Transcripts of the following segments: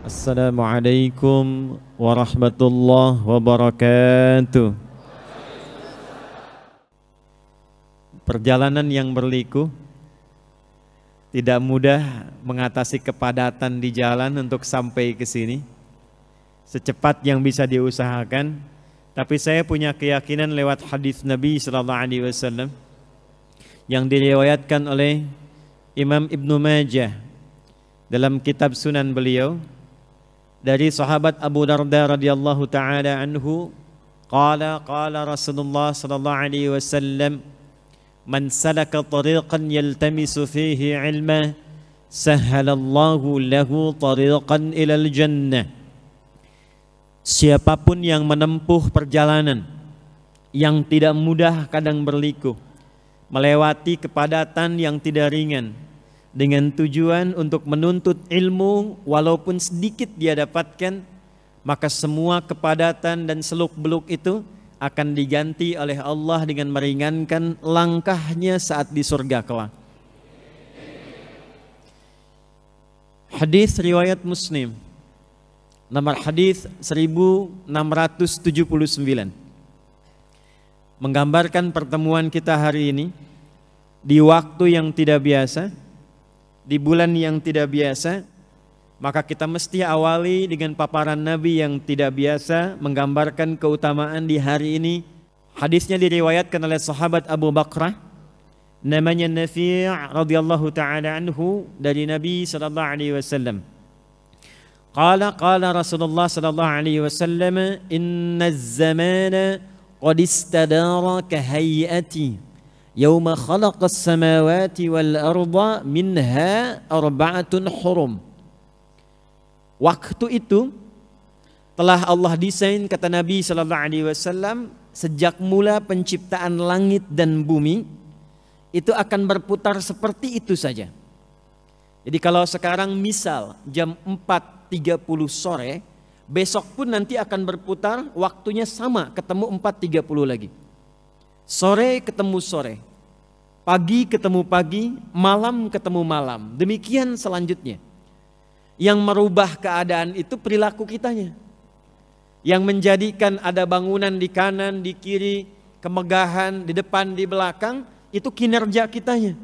Assalamualaikum warahmatullahi wabarakatuh. Perjalanan yang berliku, tidak mudah mengatasi kepadatan di jalan untuk sampai ke sini secepat yang bisa diusahakan. Tapi saya punya keyakinan lewat hadis Nabi sallallahu alaihi wasallam yang diriwayatkan oleh Imam Ibnu Majah dalam kitab Sunan beliau dari sahabat Abu Darda radhiyallahu taala anhu, qala Rasulullah sallallahu alaihi wasallam, man salaka tariqan yaltamisu fihi ilma sahhalallahu lahu tariqan ilal jannah. Siapapun yang menempuh perjalanan yang tidak mudah kadang berliku, melewati kepadatan yang tidak ringan dengan tujuan untuk menuntut ilmu walaupun sedikit dia dapatkan, maka semua kepadatan dan seluk-beluk itu akan diganti oleh Allah dengan meringankan langkahnya saat di surga kelak. Hadis riwayat Muslim, nomor hadis 1679, menggambarkan pertemuan kita hari ini di waktu yang tidak biasa, di bulan yang tidak biasa. Maka kita mesti awali dengan paparan Nabi yang tidak biasa, menggambarkan keutamaan di hari ini. Hadisnya diriwayatkan oleh sahabat Abu Bakrah, namanya Nafi' radhiyallahu ta'ala anhu, dari Nabi sallallahu alaihi wasallam. Qala Rasulullah sallallahu alaihi wasallam, inna az-zamana qad istadara ka hayati yawma khalaqas samawati wal arda minha arba'atun hurum. Waktu itu telah Allah desain, kata Nabi sallallahu alaihi wasallam, sejak mula penciptaan langit dan bumi itu akan berputar seperti itu saja. Jadi kalau sekarang misal jam 4.30 sore, besok pun nanti akan berputar waktunya sama, ketemu 4.30 lagi. Sore ketemu sore, pagi ketemu pagi, malam ketemu malam. Demikian selanjutnya. Yang merubah keadaan itu perilaku kitanya. Yang menjadikan ada bangunan di kanan, di kiri, kemegahan di depan, di belakang, itu kinerja kitanya.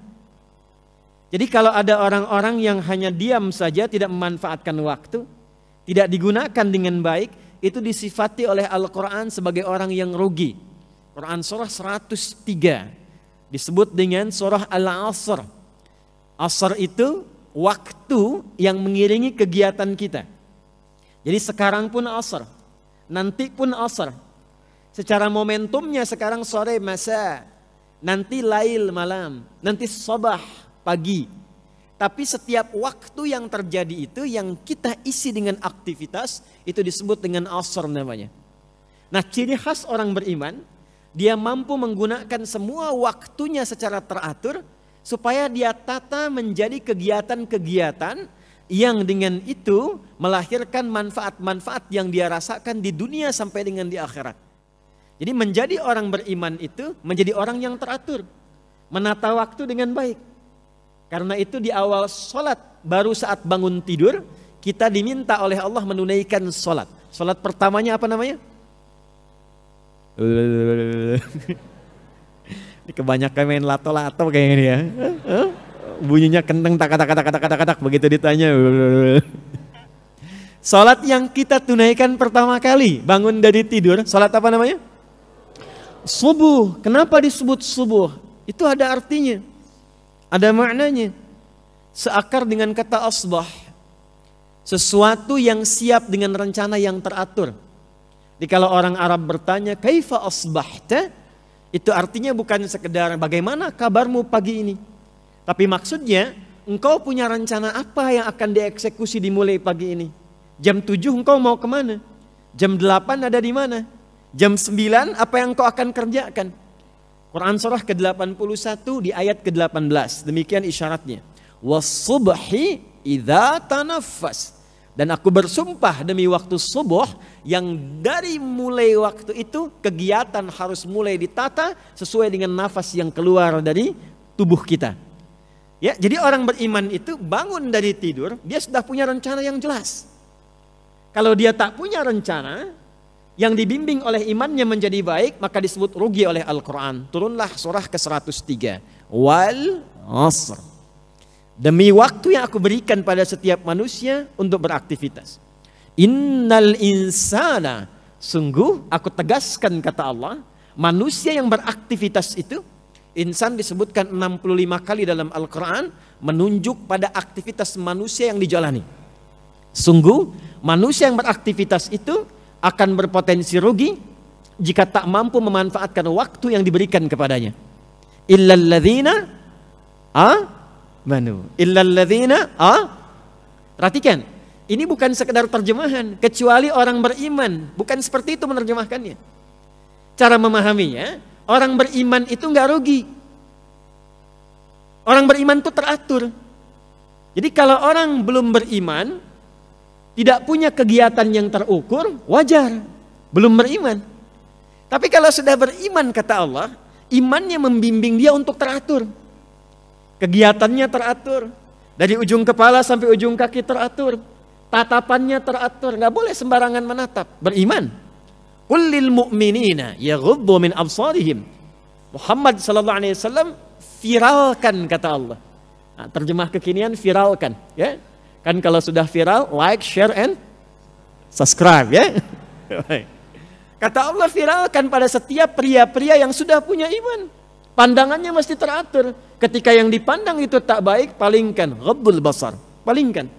Jadi kalau ada orang-orang yang hanya diam saja, tidak memanfaatkan waktu, tidak digunakan dengan baik, itu disifati oleh Al-Quran sebagai orang yang rugi. Quran surah 103 disebut dengan surah Al-Asr. Asr itu waktu yang mengiringi kegiatan kita. Jadi sekarang pun asar, nanti pun asar. Secara momentumnya sekarang sore masa, nanti lail malam, nanti sabah pagi. Tapi setiap waktu yang terjadi itu yang kita isi dengan aktivitas, itu disebut dengan asar namanya. Nah, ciri khas orang beriman, dia mampu menggunakan semua waktunya secara teratur supaya dia tata menjadi kegiatan-kegiatan yang dengan itu melahirkan manfaat-manfaat yang dia rasakan di dunia sampai dengan di akhirat. Jadi menjadi orang beriman itu menjadi orang yang teratur, menata waktu dengan baik. Karena itu di awal sholat, baru saat bangun tidur, kita diminta oleh Allah menunaikan sholat. Sholat pertamanya apa namanya? Ini kebanyakan main lato-lato kayaknya dia. Bunyinya kenceng tak begitu ditanya. Salat yang kita tunaikan pertama kali bangun dari tidur, salat apa namanya? Subuh. Kenapa disebut subuh? Itu ada artinya. Ada maknanya. Seakar dengan kata asbah. Sesuatu yang siap dengan rencana yang teratur. Jadi kalau orang Arab bertanya, "Kaifa asbahta?" Itu artinya bukan sekedar bagaimana kabarmu pagi ini. Tapi maksudnya engkau punya rencana apa yang akan dieksekusi dimulai pagi ini. Jam 7 engkau mau kemana? Jam 8 ada di mana? Jam 9 apa yang engkau akan kerjakan? Quran surah ke-81 di ayat ke-18. Demikian isyaratnya. Was-subhi idza tanaffas. Dan aku bersumpah demi waktu subuh yang dari mulai waktu itu kegiatan harus mulai ditata sesuai dengan nafas yang keluar dari tubuh kita. Ya, jadi orang beriman itu bangun dari tidur, dia sudah punya rencana yang jelas. Kalau dia tak punya rencana, yang dibimbing oleh imannya menjadi baik, maka disebut rugi oleh Al-Quran. Turunlah surah ke-103. Wal asr. Demi waktu yang aku berikan pada setiap manusia untuk beraktivitas. Innal insana, sungguh aku tegaskan kata Allah, manusia yang beraktivitas itu, insan disebutkan 65 kali dalam Al-Quran, menunjuk pada aktivitas manusia yang dijalani. Sungguh manusia yang beraktivitas itu akan berpotensi rugi jika tak mampu memanfaatkan waktu yang diberikan kepadanya. Illalladzina amanu. Illalladzina perhatikan, ini bukan sekedar terjemahan, kecuali orang beriman. Bukan seperti itu menerjemahkannya. Cara memahaminya, orang beriman itu nggak rugi. Orang beriman itu teratur. Jadi kalau orang belum beriman, tidak punya kegiatan yang terukur, wajar, belum beriman. Tapi kalau sudah beriman, kata Allah, imannya membimbing dia untuk teratur. Kegiatannya teratur, dari ujung kepala sampai ujung kaki teratur, tatapannya teratur, nggak boleh sembarangan menatap. Beriman. Qul lil mu'minina yaghuddu min absarihim. Muhammad sallallahu alaihi wasallam viralkan, kata Allah. Nah, terjemah kekinian viralkan, ya. Kan kalau sudah viral, like, share, and subscribe, ya. Kata Allah, viralkan pada setiap pria-pria yang sudah punya iman. Pandangannya mesti teratur. Ketika yang dipandang itu tak baik, palingkan. Ghaddul basar, palingkan.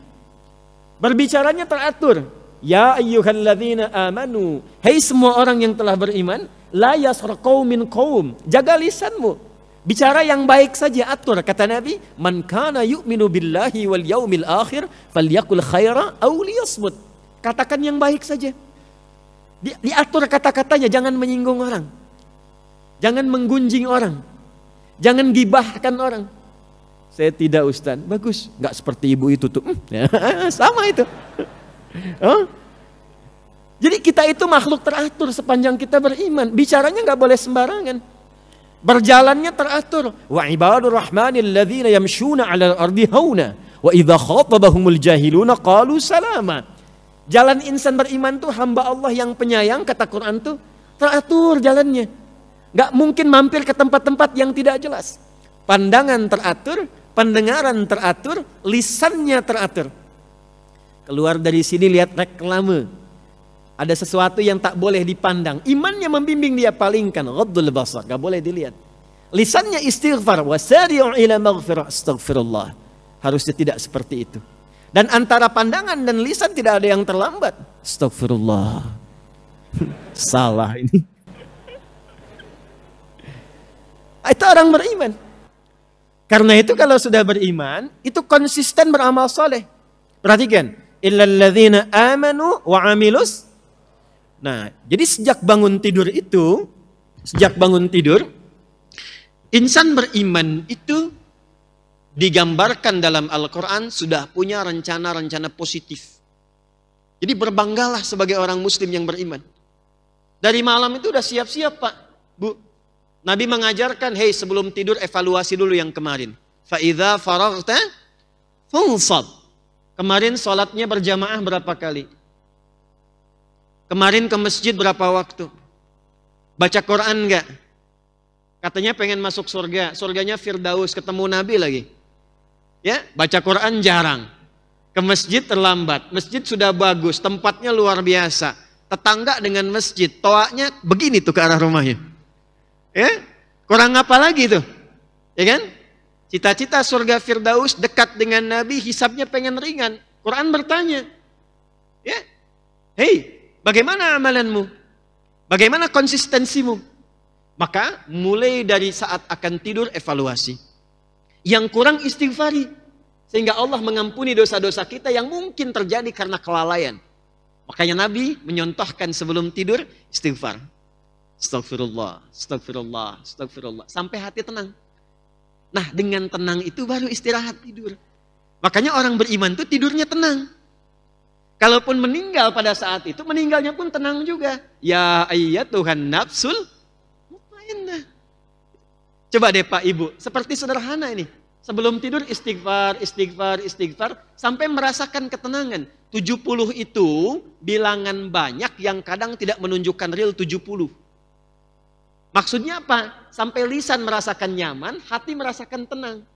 Berbicaranya teratur. Ya ayyuhalladzina amanu. Hei semua orang yang telah beriman, la yaskhar qaumin qaum. Jaga lisanmu. Bicara yang baik saja, atur. Kata Nabi, man kana yu'minu billahi wal yaumil akhir falyakul khaira aw liyasmut. Katakan yang baik saja. Diatur kata-katanya, jangan menyinggung orang. Jangan menggunjing orang. Jangan gibahkan orang. Saya tidak, Ustaz. Bagus, enggak seperti ibu itu tuh. Sama itu. Jadi kita itu makhluk teratur sepanjang kita beriman. Bicaranya enggak boleh sembarangan. Berjalannya teratur. Wa ibadur rahmanil ladzina yamshuna 'alal ardi hauna wa idza khatabahumul jahiluna qalu salama. Jalan insan beriman tuh hamba Allah yang penyayang, kata Quran tuh teratur jalannya. Gak mungkin mampir ke tempat-tempat yang tidak jelas. Pandangan teratur, pendengaran teratur, lisannya teratur. Keluar dari sini lihat reklame. Ada sesuatu yang tak boleh dipandang. Imannya membimbing dia, palingkan. Ghaddul basar, gak boleh dilihat. Lisannya istighfar. Wasari'u ila maghfirah, astaghfirullah. Harusnya tidak seperti itu. Dan antara pandangan dan lisan tidak ada yang terlambat. Astaghfirullah. Salah ini. Itu orang beriman. Karena itu kalau sudah beriman, itu konsisten beramal soleh. Perhatikan. Illalladzina amanu wa amilus. Nah, jadi sejak bangun tidur itu, insan beriman itu digambarkan dalam Al-Quran sudah punya rencana-rencana positif. Jadi berbanggalah sebagai orang muslim yang beriman. Dari malam itu udah siap-siap, Pak, Bu. Nabi mengajarkan, hei sebelum tidur evaluasi dulu yang kemarin. Fa'idha faraghta fansab. Kemarin sholatnya berjamaah berapa kali? Kemarin ke masjid berapa waktu? Baca Quran enggak? Katanya pengen masuk surga, surganya Firdaus, ketemu Nabi lagi. Ya, baca Quran jarang. Ke masjid terlambat, masjid sudah bagus, tempatnya luar biasa. Tetangga dengan masjid, toaknya begini tuh ke arah rumahnya. Ya, kurang apa lagi tuh? Ya kan? Cita-cita surga Firdaus dekat dengan Nabi, hisabnya pengen ringan. Quran bertanya, ya, hei, bagaimana amalanmu? Bagaimana konsistensimu? Maka mulai dari saat akan tidur evaluasi. Yang kurang istighfari. Sehingga Allah mengampuni dosa-dosa kita yang mungkin terjadi karena kelalaian. Makanya Nabi menyontohkan sebelum tidur istighfar. Astagfirullah, astagfirullah, astagfirullah. Sampai hati tenang. Nah, dengan tenang itu baru istirahat tidur. Makanya orang beriman itu tidurnya tenang. Kalaupun meninggal pada saat itu, meninggalnya pun tenang juga. Ya ayyatuhan nafsul mutmainnah. Coba deh Pak Ibu, seperti sederhana ini. Sebelum tidur istighfar, istighfar, istighfar, sampai merasakan ketenangan. 70 itu bilangan banyak yang kadang tidak menunjukkan real 70. Maksudnya apa? Sampai lisan merasakan nyaman, hati merasakan tenang.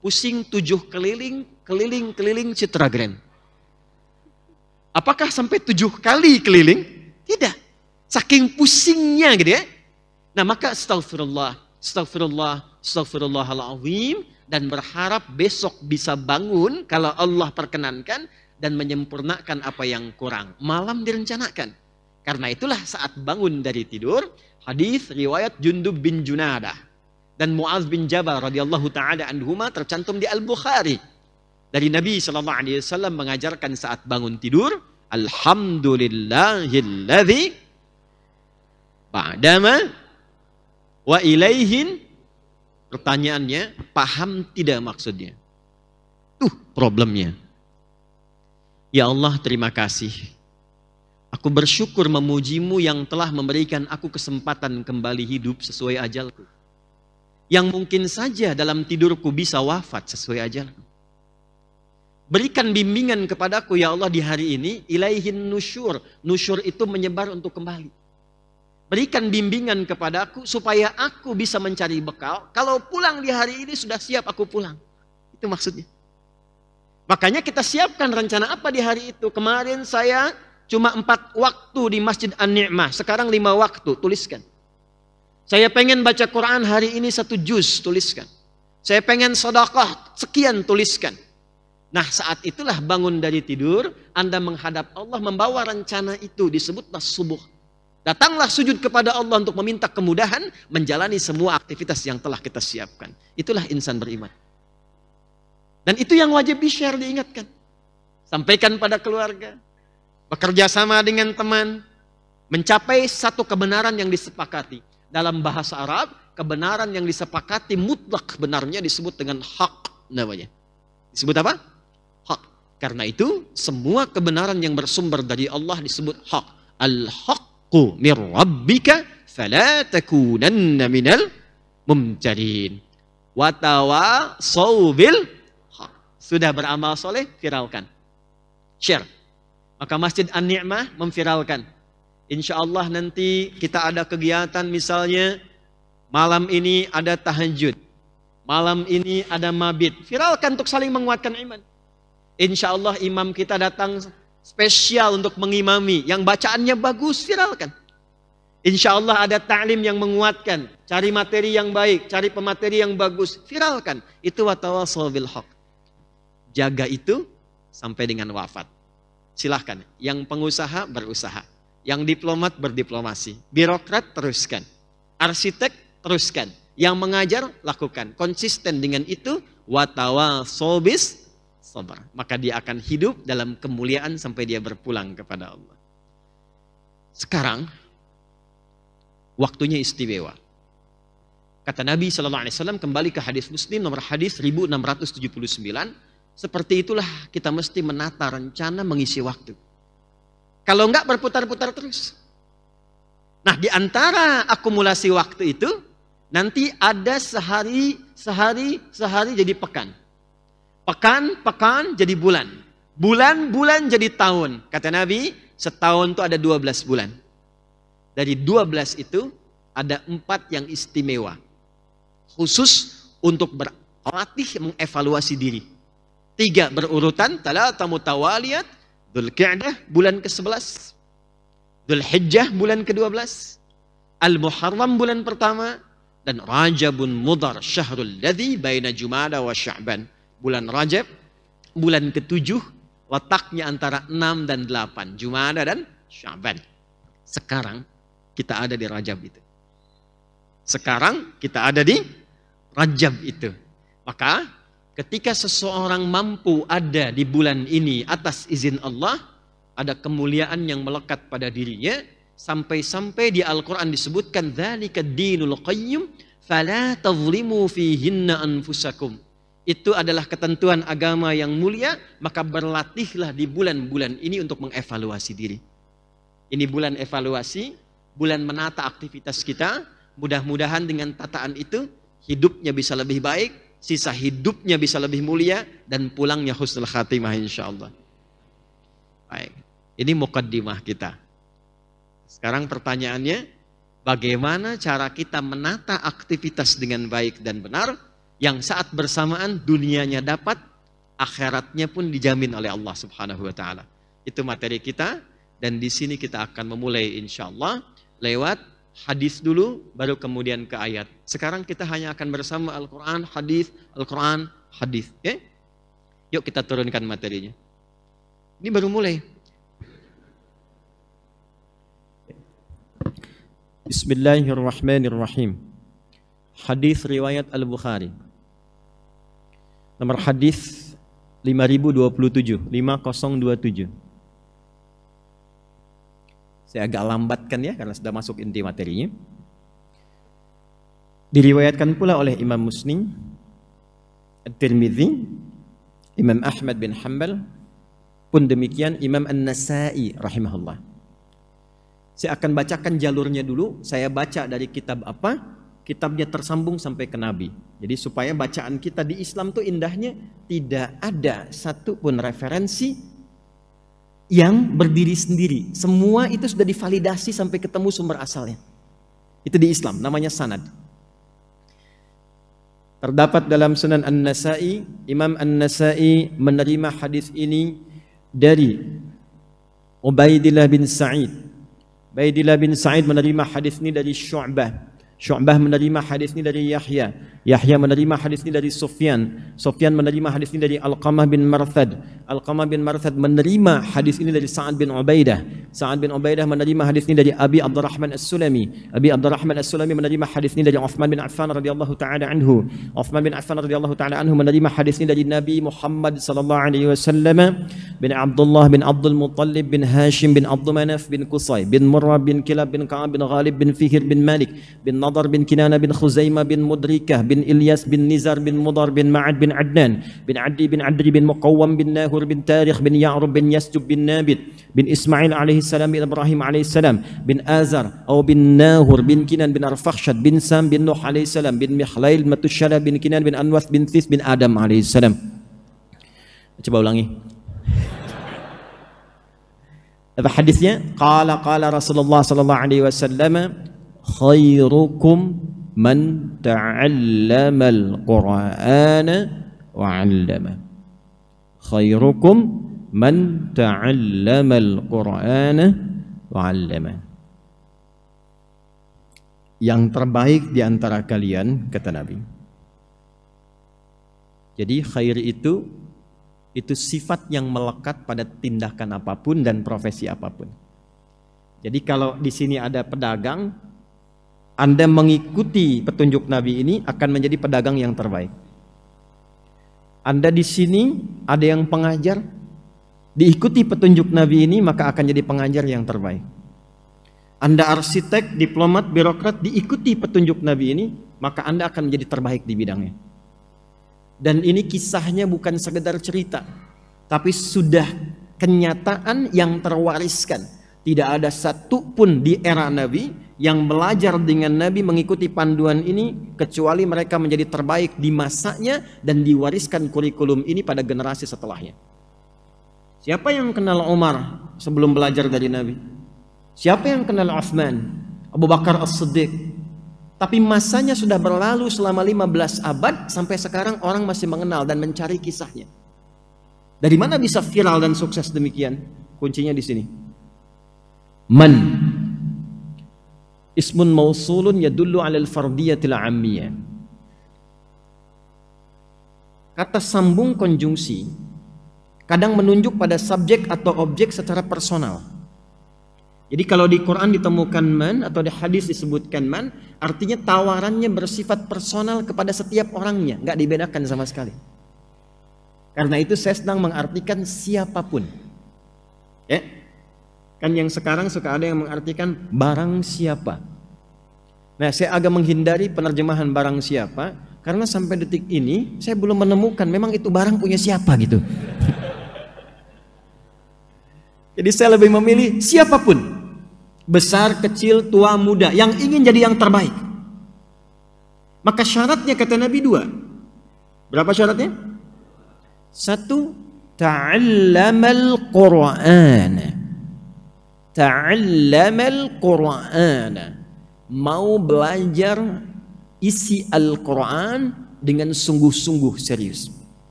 Pusing 7 keliling, keliling Citra Grand. Apakah sampai 7 kali keliling? Tidak. Saking pusingnya gitu ya. Nah maka astagfirullah, astagfirullah, astagfirullahaladzim. Dan berharap besok bisa bangun kalau Allah perkenankan dan menyempurnakan apa yang kurang. Malam direncanakan. Karena itulah saat bangun dari tidur, hadis riwayat Jundub bin Junadah dan Mu'adz bin Jabal radhiyallahu taala anhuma tercantum di Al-Bukhari. Dari Nabi sallallahu alaihi wasallam mengajarkan saat bangun tidur, alhamdulillahilladzi ba'dama wa ilaihin. Pertanyaannya, paham tidak maksudnya? Problemnya. Ya Allah, terima kasih. Aku bersyukur memujimu yang telah memberikan aku kesempatan kembali hidup sesuai ajalku. Yang mungkin saja dalam tidurku bisa wafat sesuai ajalku. Berikan bimbingan kepadaku ya Allah di hari ini, ilaihin nusyur. Nusyur itu menyebar untuk kembali. Berikan bimbingan kepadaku supaya aku bisa mencari bekal. Kalau pulang di hari ini sudah siap aku pulang. Itu maksudnya. Makanya kita siapkan rencana apa di hari itu. Kemarin saya cuma 4 waktu di Masjid An-Ni'mah. Sekarang 5 waktu, tuliskan. Saya pengen baca Quran hari ini 1 juz, tuliskan. Saya pengen sedekah sekian, tuliskan. Nah saat itulah bangun dari tidur, Anda menghadap Allah membawa rencana itu, disebutlah subuh. Datanglah sujud kepada Allah untuk meminta kemudahan menjalani semua aktivitas yang telah kita siapkan. Itulah insan beriman. Dan itu yang wajib di-share, diingatkan. Sampaikan pada keluarga. Bekerja sama dengan teman. Mencapai satu kebenaran yang disepakati. Dalam bahasa Arab, kebenaran yang disepakati mutlak benarnya disebut dengan hak namanya. Disebut apa? Hak. Karena itu, semua kebenaran yang bersumber dari Allah disebut hak. Al-haq min rabbika fala takunanna minal mumtarin wa tawassaw bil haq. Sudah beramal soleh, viralkan, share. Maka Masjid An-Ni'mah memviralkan. Insya Allah nanti kita ada kegiatan, misalnya malam ini ada tahajud, malam ini ada mabit, viralkan untuk saling menguatkan iman. Insya Allah imam kita datang spesial untuk mengimami, yang bacaannya bagus, viralkan. Insya Allah ada ta'lim yang menguatkan, cari materi yang baik, cari pemateri yang bagus, viralkan. Itu watawassaw bil haq. Jaga itu sampai dengan wafat. Silahkan, yang pengusaha berusaha, yang diplomat berdiplomasi, birokrat teruskan, arsitek teruskan, yang mengajar lakukan, konsisten dengan itu, watawassaw bis sabar, maka dia akan hidup dalam kemuliaan sampai dia berpulang kepada Allah. Sekarang waktunya istimewa. Kata Nabi SAW kembali ke hadis Muslim nomor hadis 1679, seperti itulah kita mesti menata rencana mengisi waktu. Kalau enggak berputar-putar terus. Nah, di antara akumulasi waktu itu nanti ada sehari jadi pekan. Pekan jadi bulan. Bulan jadi tahun. Kata Nabi, setahun itu ada 12 bulan. Dari 12 itu ada 4 yang istimewa. Khusus untuk berlatih mengevaluasi diri. 3 berurutan, talata mutawaliyat, Dzulqa'dah bulan ke-11, Dzulhijjah bulan ke-12, Al-Muharram bulan pertama, dan Rajabun Mudhar syahrul ladzi baina Jumada wa Sya'ban. Bulan Rajab, bulan ke-7, letaknya antara 6 dan 8. Jumada dan Sya'ban. Sekarang kita ada di Rajab itu. Sekarang kita ada di Rajab itu. Maka ketika seseorang mampu ada di bulan ini atas izin Allah, ada kemuliaan yang melekat pada dirinya. Sampai-sampai di Al-Quran disebutkan, dzalika dinul qayyim fala tadhlimu fihinna anfusakum. Itu adalah ketentuan agama yang mulia, maka berlatihlah di bulan-bulan ini untuk mengevaluasi diri. Ini bulan evaluasi, bulan menata aktivitas kita. Mudah-mudahan dengan tataan itu, hidupnya bisa lebih baik, sisa hidupnya bisa lebih mulia, dan pulangnya husnul khatimah insyaallah. Baik, ini muqaddimah kita. Sekarang pertanyaannya, bagaimana cara kita menata aktivitas dengan baik dan benar, yang saat bersamaan dunianya dapat, akhiratnya pun dijamin oleh Allah Subhanahu wa taala. Itu materi kita, dan di sini kita akan memulai insyaallah lewat hadis dulu, baru kemudian ke ayat. Sekarang kita hanya akan bersama Al-Quran, hadis, Al-Quran, hadis. Okay? Yuk kita turunkan materinya. Ini baru mulai. Bismillahirrahmanirrahim. Hadis riwayat Al-Bukhari. Nomor hadis 5027, 5027. Saya agak lambatkan ya karena sudah masuk inti materinya. Diriwayatkan pula oleh Imam Muslim, At-Tirmidzi, Imam Ahmad bin Hanbal, pun demikian Imam An-Nasa'i rahimahullah. Saya akan bacakan jalurnya dulu. Saya baca dari kitab apa? Kitabnya tersambung sampai ke Nabi. Jadi supaya bacaan kita di Islam tuh indahnya tidak ada satu pun referensi yang berdiri sendiri. Semua itu sudah divalidasi sampai ketemu sumber asalnya. Itu di Islam, namanya sanad. Terdapat dalam Sunan An-Nasa'i, Imam An-Nasa'i menerima hadis ini dari Ubaidillah bin Sa'id. Ubaidillah bin Sa'id menerima hadis ini dari Syu'bah. Syu'bah menerima hadis ini dari Yahya. Yahya menerima hadis ini dari Sufyan. Sufyan menerima hadis ini dari Alqamah bin Marthad. Alqamah bin Marthad menerima hadis ini dari Sa'ad bin Ubaidah. Sa'ad bin Ubaidah menerima hadis ini dari Abi Abdurrahman As-Sulami. Abi Abdurrahman As-Sulami menerima hadis ini dari Uthman bin Affan radhiyallahu taala anhu. Uthman bin Affan radhiyallahu taala anhu menerima hadis ini dari Nabi Muhammad sallallahu alaihi wasallam, bin Abdullah bin Abdul Muttalib bin Hashim bin Abdul Manaf bin Qusay bin Murrah bin Kilab bin Ka'ab bin Ghalib bin Fihir bin Malik bin Nadar bin Kinana bin Khuzaimah bin Mudrikah bin Ilyas bin Nizar bin Mudar bin Ma'ad bin Adnan bin Addi bin Adri bin Muqawwam bin Nahur bin Tarikh bin Ya'rub bin Yasjub bin Nabit bin Ismail alaihi salam bin Ibrahim alaihi salam bin Azar atau bin Nahur bin Kinan bin Arfakhshad bin Sam bin Nuh alaihi salam bin Mikhlail Matusyala bin Kinan bin Anwath bin This bin Adam alaihi salam. Coba ulangi. Apa hadisnya? Qala Rasulullah sallallahu alaihi wasallam, khairukum man ta'allama al-Qur'ana wa 'allama. Khairukum man ta'allama al-Qur'ana wa 'allama. Yang terbaik di antara kalian, kata Nabi. Jadi khair itu sifat yang melekat pada tindakan apapun dan profesi apapun. Jadi kalau di sini ada pedagang, Anda mengikuti petunjuk Nabi ini akan menjadi pedagang yang terbaik. Anda di sini ada yang pengajar, diikuti petunjuk Nabi ini maka akan jadi pengajar yang terbaik. Anda arsitek, diplomat, birokrat, diikuti petunjuk Nabi ini maka Anda akan menjadi terbaik di bidangnya. Dan ini kisahnya bukan sekedar cerita, tapi sudah kenyataan yang terwariskan. Tidak ada satu pun di era Nabi yang belajar dengan Nabi mengikuti panduan ini kecuali mereka menjadi terbaik di masanya dan diwariskan kurikulum ini pada generasi setelahnya. Siapa yang kenal Umar sebelum belajar dari Nabi? Siapa yang kenal Uthman, Abu Bakar As-Siddiq? Tapi masanya sudah berlalu selama 15 abad, sampai sekarang orang masih mengenal dan mencari kisahnya. Dari mana bisa viral dan sukses demikian? Kuncinya di sini. Man ismun mausulun yadullu 'ala al-fardiyatil 'ammiyah. Kata sambung konjungsi kadang menunjuk pada subjek atau objek secara personal. Jadi kalau di Quran ditemukan man atau di hadis disebutkan man, artinya tawarannya bersifat personal kepada setiap orangnya, nggak dibedakan sama sekali. Karena itu saya sedang mengartikan siapapun. Ya, kan yang sekarang suka ada yang mengartikan barang siapa. Nah, saya agak menghindari penerjemahan barang siapa karena sampai detik ini saya belum menemukan memang itu barang punya siapa gitu. Jadi saya lebih memilih siapapun, besar, kecil, tua, muda, yang ingin jadi yang terbaik. Maka syaratnya kata Nabi 2. Berapa syaratnya? Satu, ta'allamal Qur'an. Ta'allamal Qur'an. Mau belajar isi Al-Quran dengan sungguh-sungguh serius.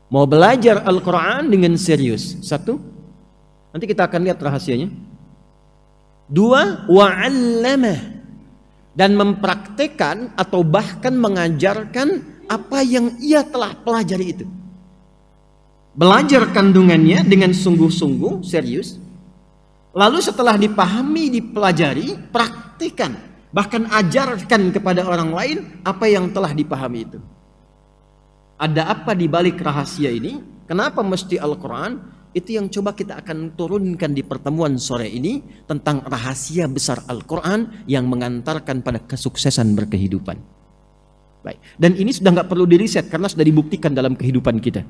Mau belajar Al-Quran dengan serius. Satu, nanti kita akan lihat rahasianya. Dua, wa'allamah, dan mempraktekkan atau bahkan mengajarkan apa yang ia telah pelajari itu. Belajar kandungannya dengan sungguh-sungguh, serius. Lalu setelah dipahami, dipelajari, praktikkan. Bahkan ajarkan kepada orang lain apa yang telah dipahami itu. Ada apa di balik rahasia ini? Kenapa mesti Al-Quran? Itu yang coba kita akan turunkan di pertemuan sore ini tentang rahasia besar Al-Quran yang mengantarkan pada kesuksesan berkehidupan. Baik. Dan ini sudah nggak perlu diriset karena sudah dibuktikan dalam kehidupan kita.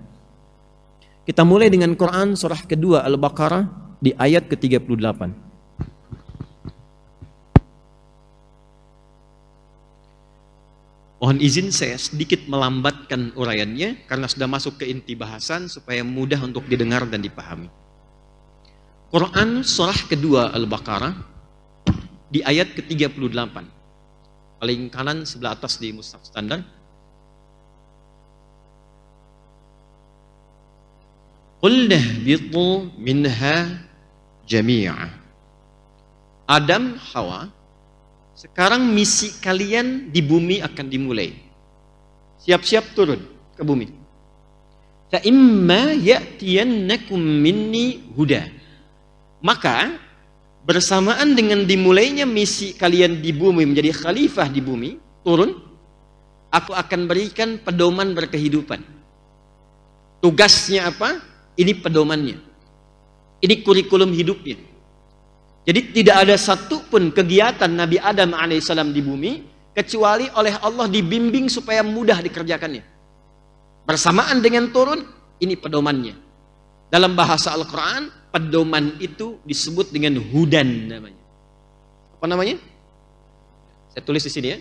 Kita mulai dengan Quran surah kedua Al-Baqarah di ayat ke-38. Mohon izin saya sedikit melambatkan uraiannya karena sudah masuk ke inti bahasan supaya mudah untuk didengar dan dipahami. Quran surah kedua Al-Baqarah di ayat ke-38. Paling kanan sebelah atas di mushaf standar. Qul nahbitu minha jami'a. Adam, Hawa, sekarang misi kalian di bumi akan dimulai. Siap-siap turun ke bumi. Fa imma ya'tiyannakum minni huda. Maka bersamaan dengan dimulainya misi kalian di bumi menjadi khalifah di bumi, turun, aku akan berikan pedoman berkehidupan. Tugasnya apa? Ini pedomannya. Ini kurikulum hidupnya. Jadi tidak ada satupun kegiatan Nabi Adam alaihissalam di bumi kecuali oleh Allah dibimbing supaya mudah dikerjakannya. Bersamaan dengan turun, ini pedomannya. Dalam bahasa Al-Quran, pedoman itu disebut dengan hudan namanya. Apa namanya? Saya tulis di sini ya.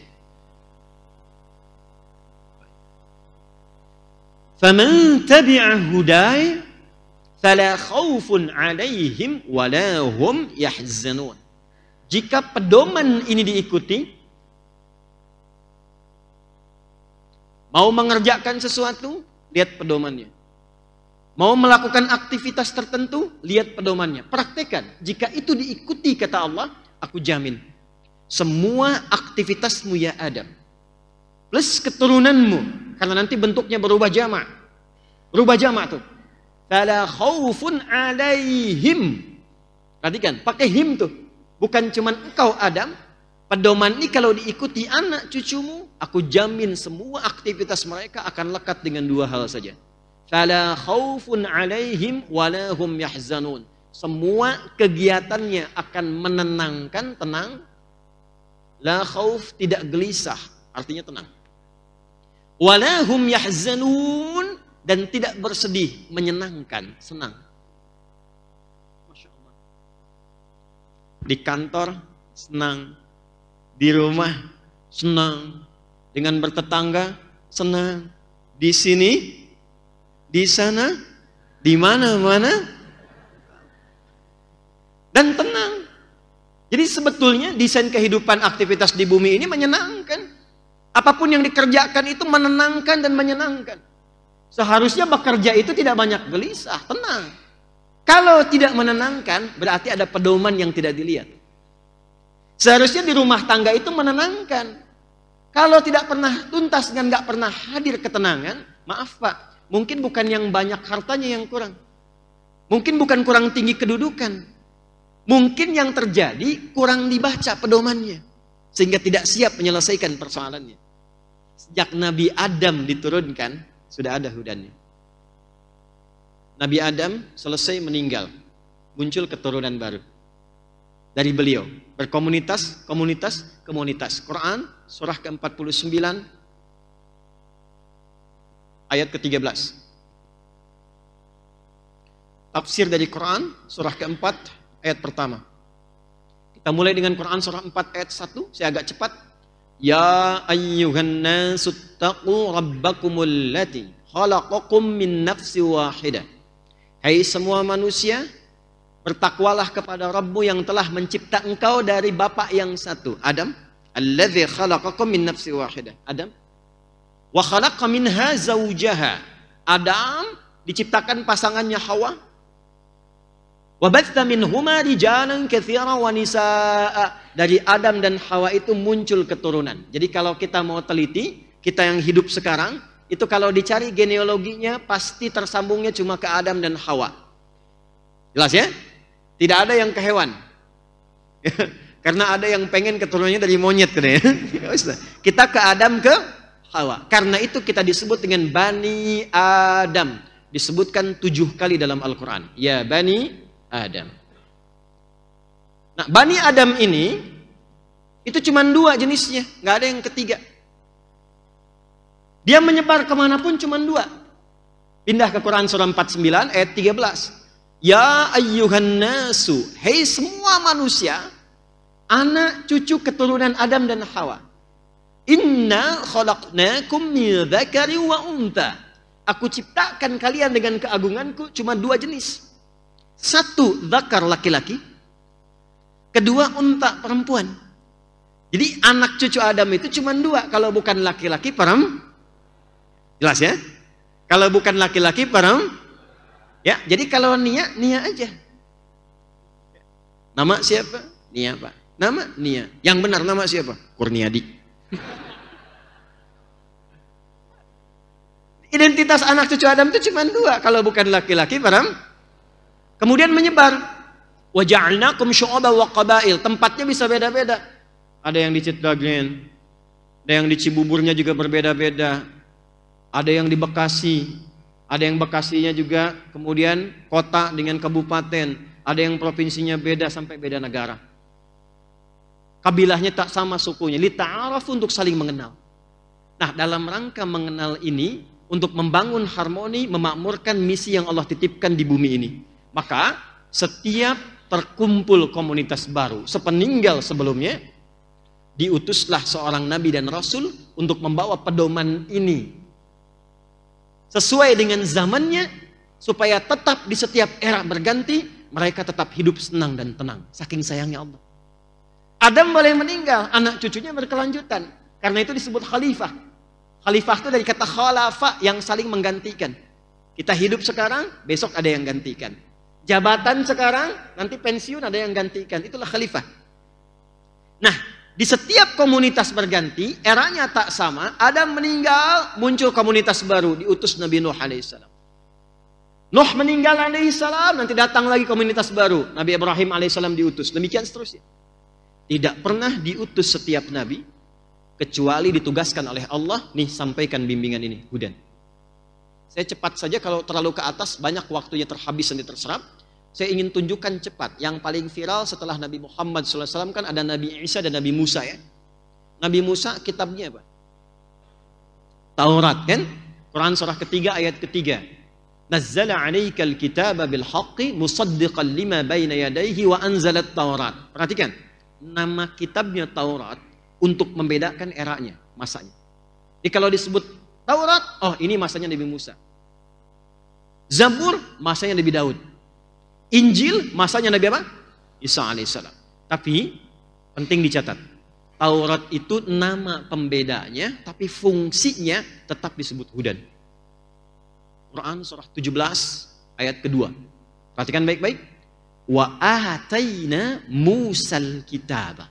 Faman tabi'a hudaya fala khaufun 'alaihim wala hum yahzanun. Jika pedoman ini diikuti, mau mengerjakan sesuatu, lihat pedomannya. Mau melakukan aktivitas tertentu, lihat pedomannya. Praktekkan. Jika itu diikuti kata Allah, aku jamin semua aktivitasmu ya Adam plus keturunanmu, karena nanti bentuknya berubah jamak. Berubah jamak tuh. Fala khaufun 'alaihim. Perhatikan, pakai him tuh. Bukan cuman engkau Adam. Pedoman ini kalau diikuti anak cucumu, aku jamin semua aktivitas mereka akan lekat dengan dua hal saja. Fala khaufun 'alaihim wala hum yahzanun. Semua kegiatannya akan menenangkan, tenang. La khauf, tidak gelisah, artinya tenang. Wala hum yahzanun, dan tidak bersedih, menyenangkan, senang. Masya Allah. Di kantor senang, di rumah senang, dengan bertetangga senang, di sini, di sana, di mana-mana, dan tenang. Jadi sebetulnya desain kehidupan aktivitas di bumi ini menyenangkan. Apapun yang dikerjakan itu menenangkan dan menyenangkan. Seharusnya bekerja itu tidak banyak gelisah, tenang. Kalau tidak menenangkan, berarti ada pedoman yang tidak dilihat. Seharusnya di rumah tangga itu menenangkan. Kalau tidak pernah tuntas dan nggak pernah hadir ketenangan, maaf Pak, mungkin bukan yang banyak hartanya yang kurang. Mungkin bukan kurang tinggi kedudukan. Mungkin yang terjadi kurang dibaca pedomannya. Sehingga tidak siap menyelesaikan persoalannya. Sejak Nabi Adam diturunkan, sudah ada hudannya. Nabi Adam selesai meninggal, muncul keturunan baru dari beliau, berkomunitas, komunitas. Quran surah ke-49 ayat ke-13. Tafsir dari Quran surah ke-4 ayat pertama. Kita mulai dengan Quran surah 4 ayat 1, saya agak cepat. Ya ayyuhan nasu taqu rabbakumul lati khalaqakum min nafsi wahidah. Hai semua manusia, bertakwalah kepada Rabbmu yang telah mencipta engkau dari bapak yang satu, Adam. Alladzi khalaqakum min nafsi wahidah, Adam. Wa khalaqa minha zawjaha. Adam diciptakan pasangannya Hawa. Wa batha minhuma rijalan katsiran wa nisaa. Dari Adam dan Hawa itu muncul keturunan. Jadi kalau kita mau teliti, kita yang hidup sekarang, itu kalau dicari genealoginya pasti tersambungnya cuma ke Adam dan Hawa. Jelas ya? Tidak ada yang ke hewan. Karena ada yang pengen keturunannya dari monyet. Kita ke Adam, ke Hawa. Karena itu kita disebut dengan Bani Adam. Disebutkan 7 kali dalam Al-Quran. Ya Bani Adam. Nah, Bani Adam ini itu cuma 2 jenisnya, nggak ada yang ketiga. Dia menyebar kemanapun cuma 2. Pindah ke Quran surah 49 ayat 13. Ya ayyuhan nasu, hei semua manusia, anak cucu keturunan Adam dan Hawa. Inna khalaqnakum min dzakari wa untha. Aku ciptakan kalian dengan keagunganku cuma 2 jenis. 1 dzakar laki-laki, 2 unta perempuan. Jadi anak cucu Adam itu cuma 2, kalau bukan laki-laki perempuan. Jelas ya? Kalau bukan laki-laki perempuan. Ya, jadi kalau Nia aja. Nama siapa? Nia, Pak. Nama Nia. Yang benar nama siapa? Kurniadi. Identitas anak cucu Adam itu cuma 2, kalau bukan laki-laki perempuan. Kemudian menyebar. Wa ja'alnakum syu'uban wa qabail. Tempatnya bisa beda-beda. Ada yang di Citragen, ada yang di Cibuburnya juga berbeda-beda. Ada yang di Bekasi, ada yang Bekasinya juga kemudian kota dengan kabupaten, ada yang provinsinya beda sampai beda negara. Kabilahnya tak sama sukunya, lita'araf, untuk saling mengenal. Nah, dalam rangka mengenal ini, untuk membangun harmoni, memakmurkan misi yang Allah titipkan di bumi ini. Maka setiap terkumpul komunitas baru sepeninggal sebelumnya, diutuslah seorang nabi dan rasul untuk membawa pedoman ini sesuai dengan zamannya, supaya tetap di setiap era berganti mereka tetap hidup senang dan tenang. Saking sayangnya Allah. Adam boleh meninggal, anak cucunya berkelanjutan. Karena itu disebut khalifah. Khalifah itu dari kata khalafa, yang saling menggantikan. Kita hidup sekarang, besok ada yang gantikan. Jabatan sekarang, nanti pensiun ada yang gantikan. Itulah khalifah. Nah, di setiap komunitas berganti, eranya tak sama. Adam meninggal, muncul komunitas baru, diutus Nabi Nuh alaihissalam. Nuh meninggal alaihissalam, nanti datang lagi komunitas baru. Nabi Ibrahim alaihissalam diutus. Demikian seterusnya. Tidak pernah diutus setiap nabi, kecuali ditugaskan oleh Allah, nih sampaikan bimbingan ini, hudan. Saya cepat saja, kalau terlalu ke atas banyak waktunya terhabis dan terserap. Saya ingin tunjukkan cepat. Yang paling viral setelah Nabi Muhammad SAW kan ada Nabi Isa dan Nabi Musa ya. Nabi Musa kitabnya apa? Taurat kan? Quran surah ketiga ayat ketiga. Nazzala 'alaikal kitaba bil haqqi musaddiqan lima baina yadayhi wa anzalat Taurat. Perhatikan, nama kitabnya Taurat untuk membedakan eranya, masanya. Jadi kalau disebut Taurat, oh ini masanya Nabi Musa. Zabur, masanya Nabi Daud. Injil, masanya Nabi apa? Isa alaihissalam. Tapi, penting dicatat. Taurat itu nama pembedanya, tapi fungsinya tetap disebut hudan. Quran surah 17 ayat kedua. Perhatikan baik-baik. Wa ataina Musal kitaba.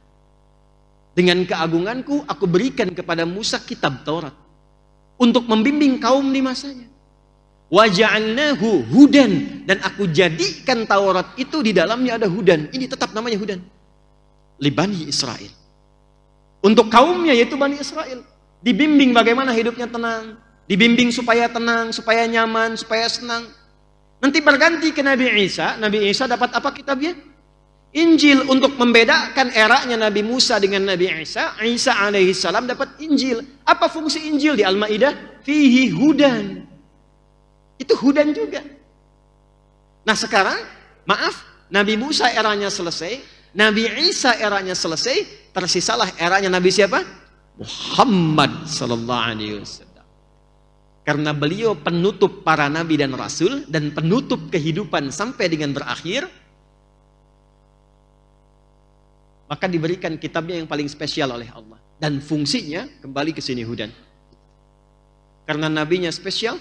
Dengan keagunganku, aku berikan kepada Musa kitab Taurat. Untuk membimbing kaum di masanya. Wa ja'alnahu hudan. Dan aku jadikan Taurat itu di dalamnya ada hudan. Ini tetap namanya hudan. Li Bani Israel. Untuk kaumnya yaitu Bani Israel. Dibimbing bagaimana hidupnya tenang. Dibimbing supaya tenang, supaya nyaman, supaya senang. Nanti berganti ke Nabi Isa. Nabi Isa dapat apa kitabnya? Injil, untuk membedakan eranya Nabi Musa dengan Nabi Isa. Isa alaihissalam dapat Injil. Apa fungsi Injil di Al-Maidah? Fihi hudan. Itu hudan juga. Nah sekarang, maaf, Nabi Musa eranya selesai, Nabi Isa eranya selesai, tersisalah eranya Nabi siapa? Muhammad sallallahu alaihi wasallam. Karena beliau penutup para nabi dan rasul dan penutup kehidupan sampai dengan berakhir, maka diberikan kitabnya yang paling spesial oleh Allah. Dan fungsinya kembali ke sini Hudan. Karena nabinya spesial,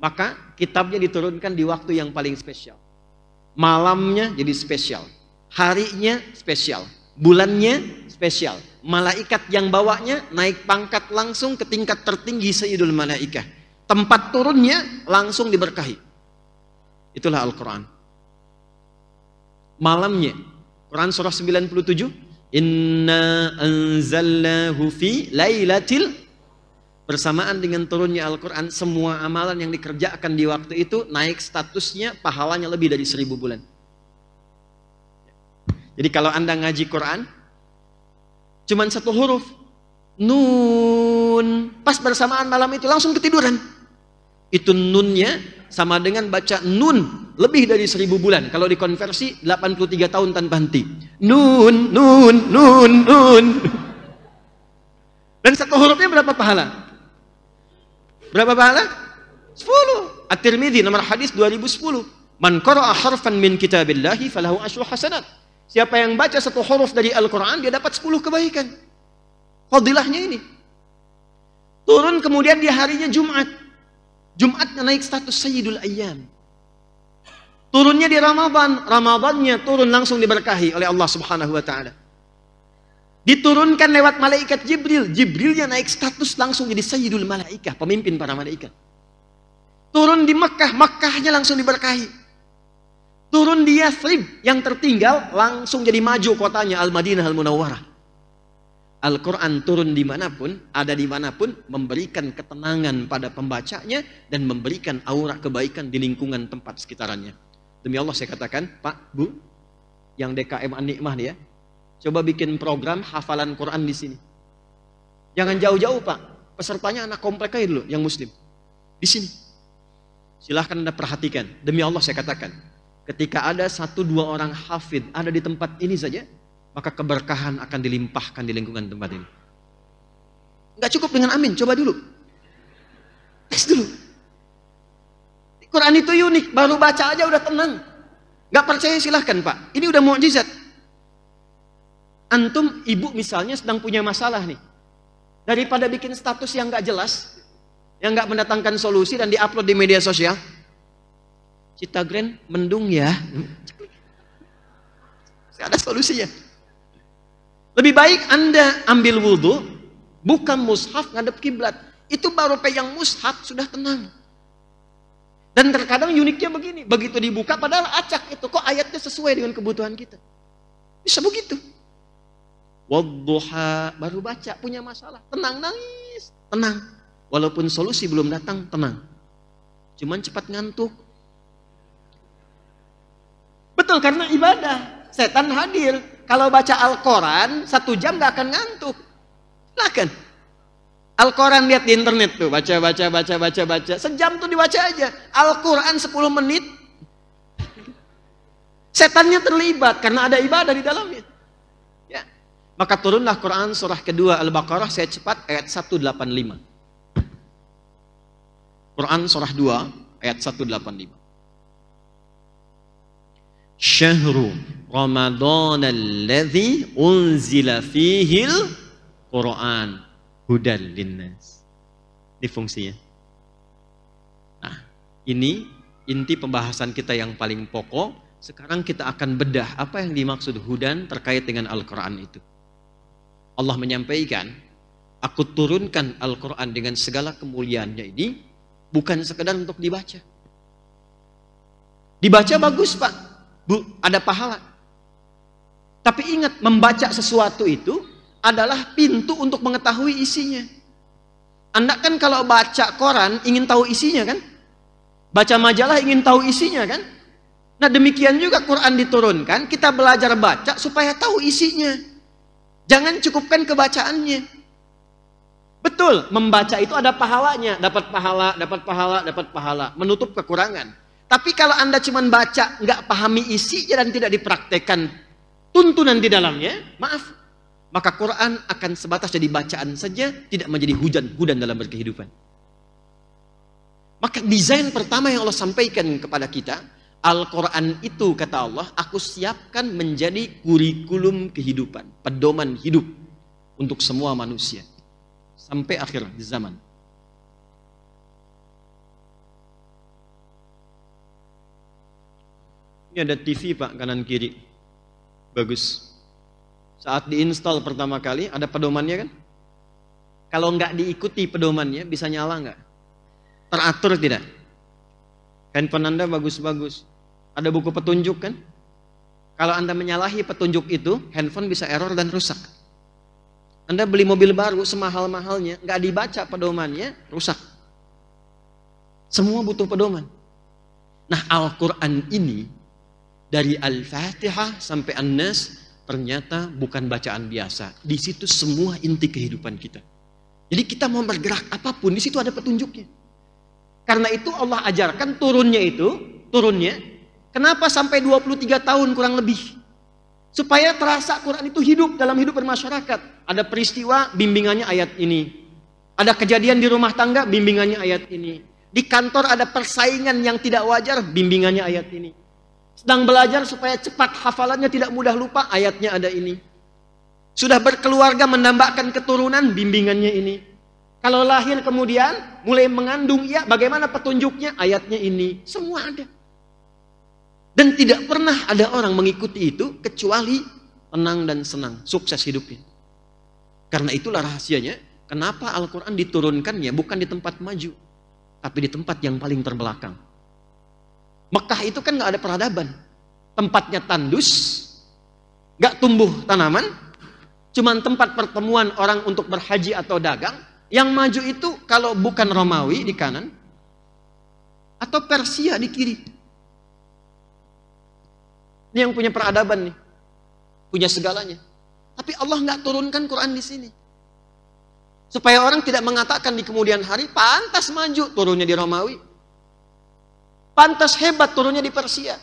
maka kitabnya diturunkan di waktu yang paling spesial. Malamnya jadi spesial, harinya spesial, bulannya spesial. Malaikat yang bawanya naik pangkat langsung ke tingkat tertinggi Sayyidul Malaikah. Tempat turunnya langsung diberkahi. Itulah Al-Quran. Malamnya, Quran surah 97, Inna anzalnahu fi lailatil, bersamaan dengan turunnya Al-Quran, semua amalan yang dikerjakan di waktu itu naik statusnya, pahalanya lebih dari 1000 bulan. Jadi kalau Anda ngaji Quran, cuman satu huruf, nun, pas bersamaan malam itu langsung ketiduran. Itu nunnya sama dengan baca nun lebih dari 1000 bulan. Kalau dikonversi 83 tahun tanpa henti. Nun, nun, nun, nun. Dan satu hurufnya berapa pahala? Berapa pahala? 10. At-Tirmidzi nomor hadis 2010. Man qara'a harfan min kitabillahi falahu asyru hasanat. Siapa yang baca satu huruf dari Al-Quran, dia dapat 10 kebaikan. Fadilahnya ini. Turun kemudian di harinya Jumat. Jumatnya naik status Sayyidul Ayyam. Turunnya di Ramadan. Ramadannya turun langsung diberkahi oleh Allah Subhanahu wa Ta'ala. Diturunkan lewat malaikat Jibril. Jibrilnya naik status langsung jadi Sayyidul Malaikah, pemimpin para malaikat. Turun di Mekah, Mekahnya langsung diberkahi. Turun di Yathrib, yang tertinggal langsung jadi maju kotanya Al-Madinah Al-Munawwarah. Al-Quran turun dimanapun, ada dimanapun, memberikan ketenangan pada pembacanya dan memberikan aura kebaikan di lingkungan tempat sekitarannya. Demi Allah saya katakan, Pak, Bu, yang DKM An-Nikmah nih ya, coba bikin program hafalan Quran di sini. Jangan jauh-jauh Pak, pesertanya anak komplek aja dulu, yang muslim. Di sini. Silahkan Anda perhatikan, demi Allah saya katakan, ketika ada 1-2 orang hafid ada di tempat ini saja, maka keberkahan akan dilimpahkan di lingkungan tempat ini. Nggak cukup dengan amin, coba dulu. Tes dulu. Quran itu unik, baru baca aja udah tenang. Nggak percaya silahkan Pak, ini udah mukjizat. Antum, ibu misalnya sedang punya masalah nih. Daripada bikin status yang nggak jelas, yang nggak mendatangkan solusi dan diupload di media sosial, Citagren mendung ya. Ada solusinya. Lebih baik Anda ambil wudhu, buka mushaf ngadep kiblat. Itu baru pegang mushaf sudah tenang. Dan terkadang uniknya begini, begitu dibuka padahal acak itu, kok ayatnya sesuai dengan kebutuhan kita. Bisa begitu. Wadduha, baru baca, punya masalah, tenang, nangis, tenang. Walaupun solusi belum datang, tenang. Cuman cepat ngantuk. Betul, karena ibadah. Setan hadir. Kalau baca Al-Quran 1 jam gak akan ngantuk. Silahkan. Al-Quran lihat di internet tuh, baca. Sejam tuh dibaca aja. Al-Quran 10 menit. Setannya terlibat karena ada ibadah di dalamnya. Ya. Maka turunlah Quran surah kedua Al-Baqarah, saya cepat, ayat 185. Quran surah 2 ayat 185. Syahru Ramadan alladzi unzila fihil Quran hudan linnas. Ini fungsinya. Nah, ini inti pembahasan kita yang paling pokok. Sekarang kita akan bedah apa yang dimaksud hudan terkait dengan Al-Quran itu. Allah menyampaikan, aku turunkan Al-Quran dengan segala kemuliaannya ini bukan sekedar untuk dibaca. Dibaca bagus Pak, Bu, ada pahala. Tapi ingat, membaca sesuatu itu adalah pintu untuk mengetahui isinya. Anda kan kalau baca koran ingin tahu isinya kan? Baca majalah ingin tahu isinya kan? Nah demikian juga Quran diturunkan, kita belajar baca supaya tahu isinya. Jangan cukupkan kebacaannya. Betul, membaca itu ada pahalanya, dapat pahala, menutup kekurangan. Tapi kalau Anda cuma baca, nggak pahami isinya dan tidak dipraktekkan tuntunan di dalamnya, maaf, maka Quran akan sebatas jadi bacaan saja, tidak menjadi hujan dalam berkehidupan. Maka desain pertama yang Allah sampaikan kepada kita, Al-Quran itu kata Allah, aku siapkan menjadi kurikulum kehidupan, pedoman hidup untuk semua manusia sampai akhir zaman. Ini ada TV Pak, kanan kiri, bagus. Saat diinstal pertama kali ada pedomannya kan? Kalau nggak diikuti pedomannya bisa nyala nggak? Teratur tidak? Handphone Anda bagus-bagus. Ada buku petunjuk kan? Kalau Anda menyalahi petunjuk itu, handphone bisa error dan rusak. Anda beli mobil baru semahal-mahalnya, nggak dibaca pedomannya, rusak. Semua butuh pedoman. Nah, Al-Quran ini dari Al-Fatihah sampai An-Nas ternyata bukan bacaan biasa. Di situ semua inti kehidupan kita. Jadi kita mau bergerak apapun, di situ ada petunjuknya. Karena itu Allah ajarkan turunnya, kenapa sampai 23 tahun kurang lebih? Supaya terasa Quran itu hidup dalam hidup bermasyarakat. Ada peristiwa, bimbingannya ayat ini. Ada kejadian di rumah tangga, bimbingannya ayat ini. Di kantor ada persaingan yang tidak wajar, bimbingannya ayat ini. Sedang belajar supaya cepat hafalannya, tidak mudah lupa, ayatnya ada ini. Sudah berkeluarga mendambakan keturunan, bimbingannya ini. Kalau lahir kemudian mulai mengandung, ya bagaimana petunjuknya? Ayatnya ini. Semua ada. Dan tidak pernah ada orang mengikuti itu kecuali tenang dan senang, sukses hidupnya. Karena itulah rahasianya, kenapa Al-Quran diturunkannya bukan di tempat maju, tapi di tempat yang paling terbelakang. Mekah itu kan nggak ada peradaban, tempatnya tandus, nggak tumbuh tanaman, cuman tempat pertemuan orang untuk berhaji atau dagang. Yang maju itu kalau bukan Romawi di kanan, atau Persia di kiri. Ini yang punya peradaban nih, punya segalanya. Tapi Allah nggak turunkan Quran di sini, supaya orang tidak mengatakan di kemudian hari pantas maju turunnya di Romawi, pantas hebat turunnya di Persia.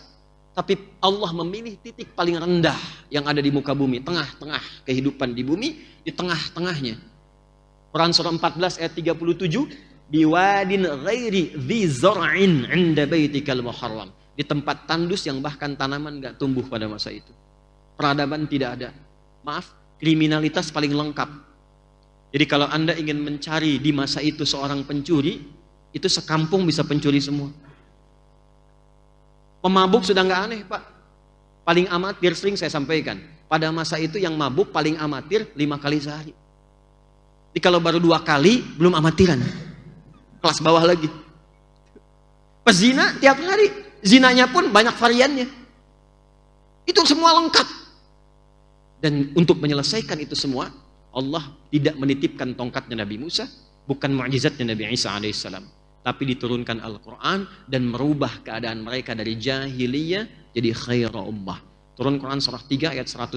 Tapi Allah memilih titik paling rendah yang ada di muka bumi, tengah-tengah kehidupan di bumi, di tengah-tengahnya. Quran surah 14 ayat 37, biwadin ghairi dzi zar'in 'inda baitikal muharram. Di tempat tandus yang bahkan tanaman enggak tumbuh pada masa itu. Peradaban tidak ada. Maaf, kriminalitas paling lengkap. Jadi kalau Anda ingin mencari di masa itu seorang pencuri, itu sekampung bisa pencuri semua. Pemabuk sudah nggak aneh Pak. Paling amatir, sering saya sampaikan, pada masa itu yang mabuk paling amatir 5 kali sehari. Jadi kalau baru 2 kali belum amatiran, kelas bawah lagi. Pezina tiap hari, zinanya pun banyak variannya. Itu semua lengkap. Dan untuk menyelesaikan itu semua, Allah tidak menitipkan tongkatnya Nabi Musa, bukan mukjizatnya Nabi Isa alaihissalam, tapi diturunkan Al-Quran dan merubah keadaan mereka dari jahiliyah jadi khaira ummah. Turun Quran surah 3 ayat 110.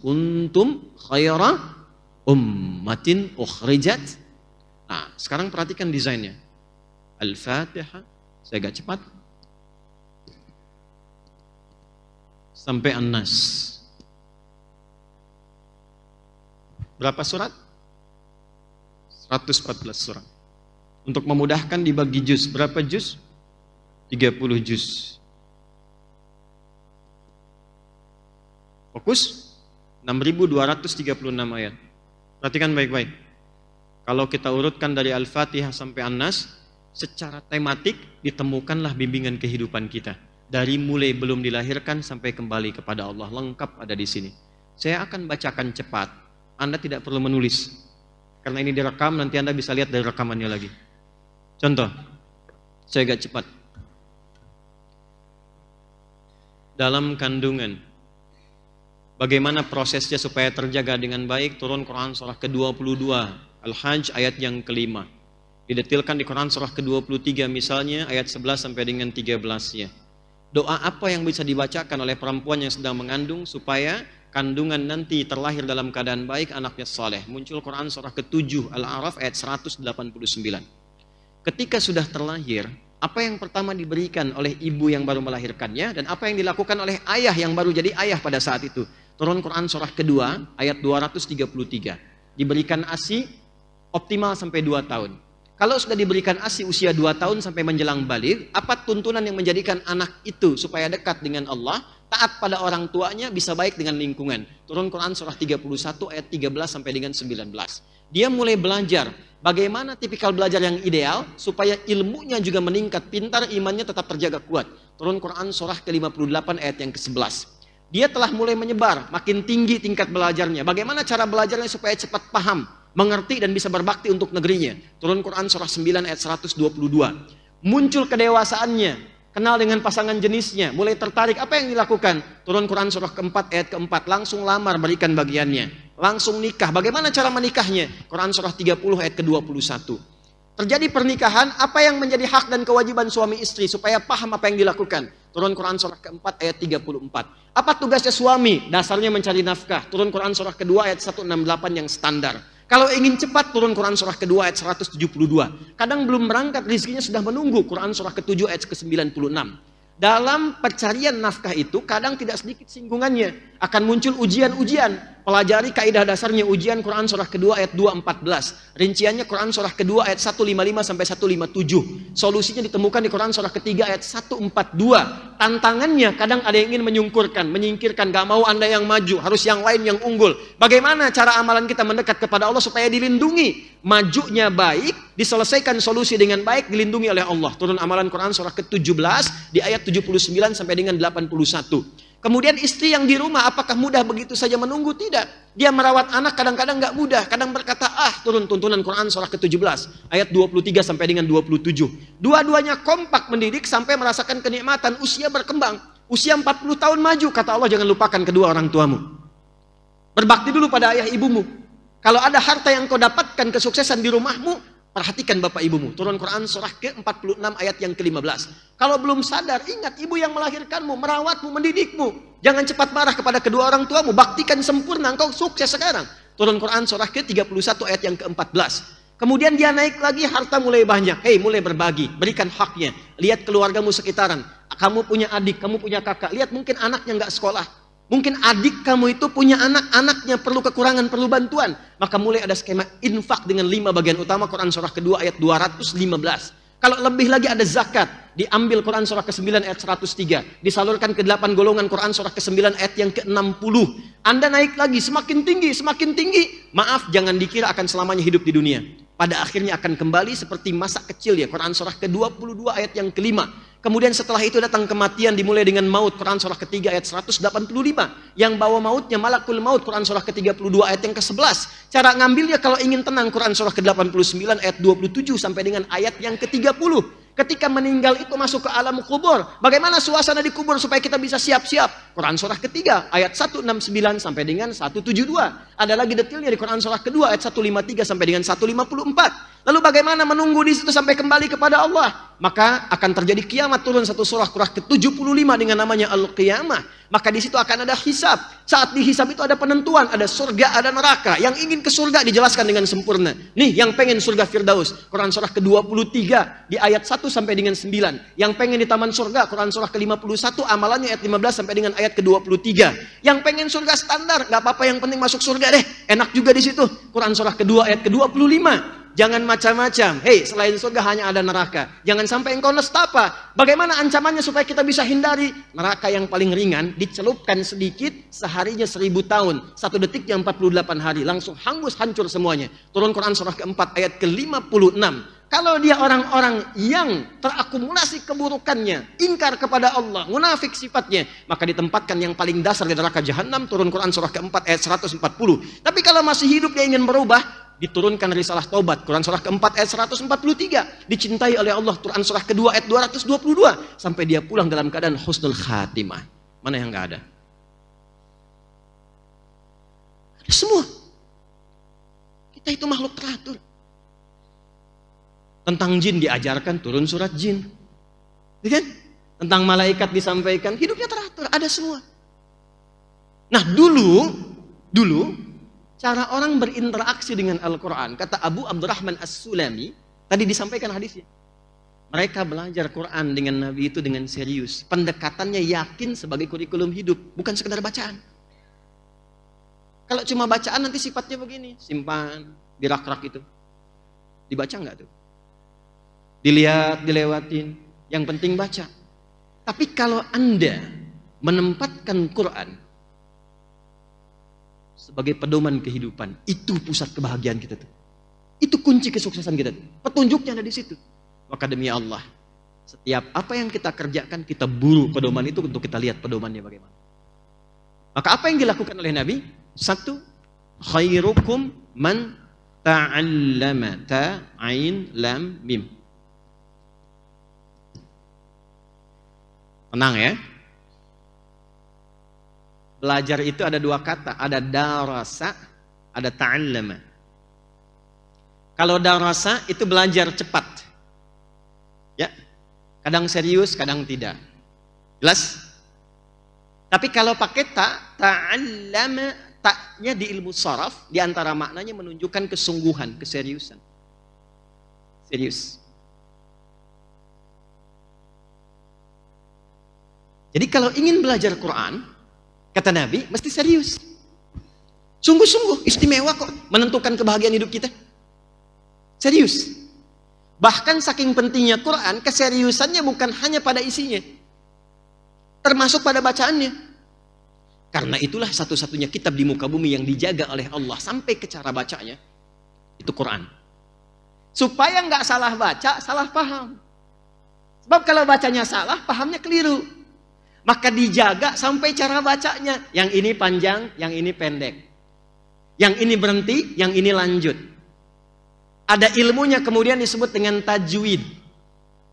Kuntum khaira ummatin ukhrijat. Nah, sekarang perhatikan desainnya. Al-Fatihah, saya agak cepat, sampai An-Nas. Berapa surat? 114 surat. Untuk memudahkan dibagi juz. Berapa juz? 30 juz. Fokus 6.236 ayat. Perhatikan baik-baik. Kalau kita urutkan dari Al-Fatihah sampai An-Nas, secara tematik ditemukanlah bimbingan kehidupan kita. Dari mulai belum dilahirkan sampai kembali kepada Allah, lengkap ada di sini. Saya akan bacakan cepat. Anda tidak perlu menulis. Karena ini direkam, nanti Anda bisa lihat dari rekamannya lagi. Contoh, saya agak cepat. Dalam kandungan, bagaimana prosesnya supaya terjaga dengan baik? Turun Quran surah ke-22, Al-Hajj ayat yang ke-5. Didetilkan di Quran surah ke-23 misalnya ayat 11 sampai dengan 13-nya. Doa apa yang bisa dibacakan oleh perempuan yang sedang mengandung supaya kandungan nanti terlahir dalam keadaan baik, anaknya saleh? Muncul Quran surah ke-7 Al-A'raf ayat 189. Ketika sudah terlahir, apa yang pertama diberikan oleh ibu yang baru melahirkannya dan apa yang dilakukan oleh ayah yang baru jadi ayah pada saat itu? Turun Quran surah kedua ayat 233. Diberikan ASI optimal sampai 2 tahun. Kalau sudah diberikan ASI usia 2 tahun sampai menjelang baligh, apa tuntunan yang menjadikan anak itu supaya dekat dengan Allah, taat pada orang tuanya, bisa baik dengan lingkungan? Turun Quran surah 31 ayat 13 sampai dengan 19. Dia mulai belajar bagaimana tipikal belajar yang ideal supaya ilmunya juga meningkat, pintar, imannya tetap terjaga kuat. Turun Quran surah ke-58 ayat yang ke-11. Dia telah mulai menyebar, makin tinggi tingkat belajarnya. Bagaimana cara belajarnya supaya cepat paham, mengerti dan bisa berbakti untuk negerinya. Turun Quran surah 9 ayat 122. Muncul kedewasaannya, kenal dengan pasangan jenisnya, mulai tertarik. Apa yang dilakukan? Turun Quran surah keempat ayat keempat, langsung lamar, berikan bagiannya. Langsung nikah. Bagaimana cara menikahnya? Quran surah 30 ayat ke-21. Terjadi pernikahan, apa yang menjadi hak dan kewajiban suami istri supaya paham apa yang dilakukan? Turun Quran surah keempat ayat 34. Apa tugasnya suami? Dasarnya mencari nafkah. Turun Quran surah kedua ayat 168 yang standar. Kalau ingin cepat, turun Quran surah kedua ayat 172. Kadang belum berangkat, rizkinya sudah menunggu. Quran surah ke-7 ayat ke-96. Dalam pencarian nafkah itu kadang tidak sedikit singgungannya. Akan muncul ujian-ujian. Pelajari kaidah dasarnya, ujian Quran surah kedua ayat 214. Rinciannya Quran surah kedua ayat 155 sampai 157. Solusinya ditemukan di Quran surah ketiga ayat 142. Tantangannya kadang ada yang ingin menyingkirkan, gak mau Anda yang maju, harus yang lain yang unggul. Bagaimana cara amalan kita mendekat kepada Allah supaya dilindungi? Majunya baik, diselesaikan solusi dengan baik, dilindungi oleh Allah. Turun amalan Quran surah ke-17 di ayat 79 sampai dengan 81. Kemudian istri yang di rumah, apakah mudah begitu saja menunggu? Tidak. Dia merawat anak kadang-kadang nggak mudah. Kadang berkata, turun tuntunan Quran surah ke-17 ayat 23 sampai dengan 27. Dua-duanya kompak mendidik sampai merasakan kenikmatan. Usia berkembang. Usia 40 tahun maju. Kata Allah, jangan lupakan kedua orang tuamu. Berbakti dulu pada ayah ibumu. Kalau ada harta yang kau dapatkan kesuksesan di rumahmu, perhatikan bapak ibumu. Turun Quran surah ke-46 ayat yang ke-15. Kalau belum sadar, ingat ibu yang melahirkanmu, merawatmu, mendidikmu. Jangan cepat marah kepada kedua orang tuamu. Baktikan sempurna, engkau sukses sekarang. Turun Quran surah ke-31 ayat yang ke-14. Kemudian dia naik lagi, harta mulai banyak. Mulai berbagi, berikan haknya. Lihat keluargamu sekitaran. Kamu punya adik, kamu punya kakak. Lihat mungkin anaknya nggak sekolah. Mungkin adik kamu itu punya anak-anaknya perlu kekurangan, perlu bantuan. Maka mulai ada skema infak dengan 5 bagian utama. Quran surah kedua ayat 215. Kalau lebih lagi ada zakat. Diambil Quran surah ke-9 ayat 103. Disalurkan ke 8 golongan Quran surah ke-9 ayat yang ke-60. Anda naik lagi, semakin tinggi, semakin tinggi. Maaf, jangan dikira akan selamanya hidup di dunia. Pada akhirnya akan kembali seperti masa kecil ya. Quran surah ke-22 ayat yang ke-5. Kemudian setelah itu datang kematian, dimulai dengan maut. Quran surah ketiga ayat 185. Yang bawa mautnya malakul maut. Quran surah ke-32 ayat yang ke-11. Cara ngambilnya kalau ingin tenang, Quran surah ke-89 ayat 27 sampai dengan ayat yang ke-30. Ketika meninggal itu masuk ke alam kubur. Bagaimana suasana di kubur supaya kita bisa siap-siap? Quran surah ketiga ayat 169 sampai dengan 172. Ada lagi detailnya di Quran surah kedua ayat 153 sampai dengan 154. Lalu bagaimana menunggu di situ sampai kembali kepada Allah? Maka akan terjadi kiamat, turun satu surah ke-75 dengan namanya Al-Qiyamah. Maka di situ akan ada hisab. Saat dihisab itu ada penentuan, ada surga, ada neraka. Yang ingin ke surga dijelaskan dengan sempurna. Nih, yang pengen surga Firdaus, Quran surah ke-23 di ayat 1 sampai dengan 9. Yang pengen di taman surga, Quran surah ke-51 amalannya ayat 15 sampai dengan ayat ke-23. Yang pengen surga standar, nggak apa-apa, yang penting masuk surga deh. Enak juga di situ. Quran surah kedua ayat ke-25. Jangan macam-macam. Selain surga hanya ada neraka. Jangan sampai engkau nestapa. Bagaimana ancamannya supaya kita bisa hindari? Neraka yang paling ringan, dicelupkan sedikit, seharinya 1000 tahun. 1 detiknya 48 hari. Langsung hangus, hancur semuanya. Turun Quran surah keempat ayat ke-56. Kalau dia orang-orang yang terakumulasi keburukannya, ingkar kepada Allah, munafik sifatnya, maka ditempatkan yang paling dasar di neraka jahanam. Turun Quran surah keempat ayat 140. Tapi kalau masih hidup dia ingin berubah, diturunkan risalah taubat. Quran surah keempat ayat 143. Dicintai oleh Allah. Quran surah kedua ayat 222. Sampai dia pulang dalam keadaan husnul khatimah. Mana yang gak ada? Ada semua. Kita itu makhluk teratur. Tentang jin diajarkan, turun surat jin. Ya kan? Tentang malaikat disampaikan, hidupnya teratur, ada semua. Nah dulu cara orang berinteraksi dengan Al-Quran, kata Abu Abdurrahman As-Sulami, tadi disampaikan hadisnya. Mereka belajar Quran dengan Nabi itu dengan serius. Pendekatannya yakin sebagai kurikulum hidup, bukan sekedar bacaan. Kalau cuma bacaan nanti sifatnya begini, simpan di rak-rak itu. Dibaca nggak tuh? Dilihat, dilewatin. Yang penting baca. Tapi kalau Anda menempatkan Quran sebagai pedoman kehidupan, itu pusat kebahagiaan kita tuh. Itu kunci kesuksesan kita tuh. Petunjuknya ada di situ. Maka demi Allah, setiap apa yang kita kerjakan, kita buru pedoman itu untuk kita lihat pedomannya bagaimana. Maka apa yang dilakukan oleh Nabi? Satu, khairukum man ta'allama, ta'ain lam mim. Tenang ya. Belajar itu ada dua kata, ada darasa, ada ta'allama. Kalau darasa itu belajar cepat. Ya. Kadang serius, kadang tidak. Jelas? Tapi kalau pakai ta'allama, taknya di ilmu sharaf, di antara maknanya menunjukkan kesungguhan, keseriusan. Serius. Jadi kalau ingin belajar Quran, kata Nabi, mesti serius. Sungguh-sungguh, istimewa kok menentukan kebahagiaan hidup kita. Serius. Bahkan saking pentingnya Quran, keseriusannya bukan hanya pada isinya, termasuk pada bacaannya. Karena itulah satu-satunya kitab di muka bumi yang dijaga oleh Allah sampai ke cara bacanya, itu Quran. Supaya nggak salah baca, salah paham. Sebab kalau bacanya salah, pahamnya keliru. Maka dijaga sampai cara bacanya. Yang ini panjang, yang ini pendek. Yang ini berhenti, yang ini lanjut. Ada ilmunya kemudian disebut dengan tajwid.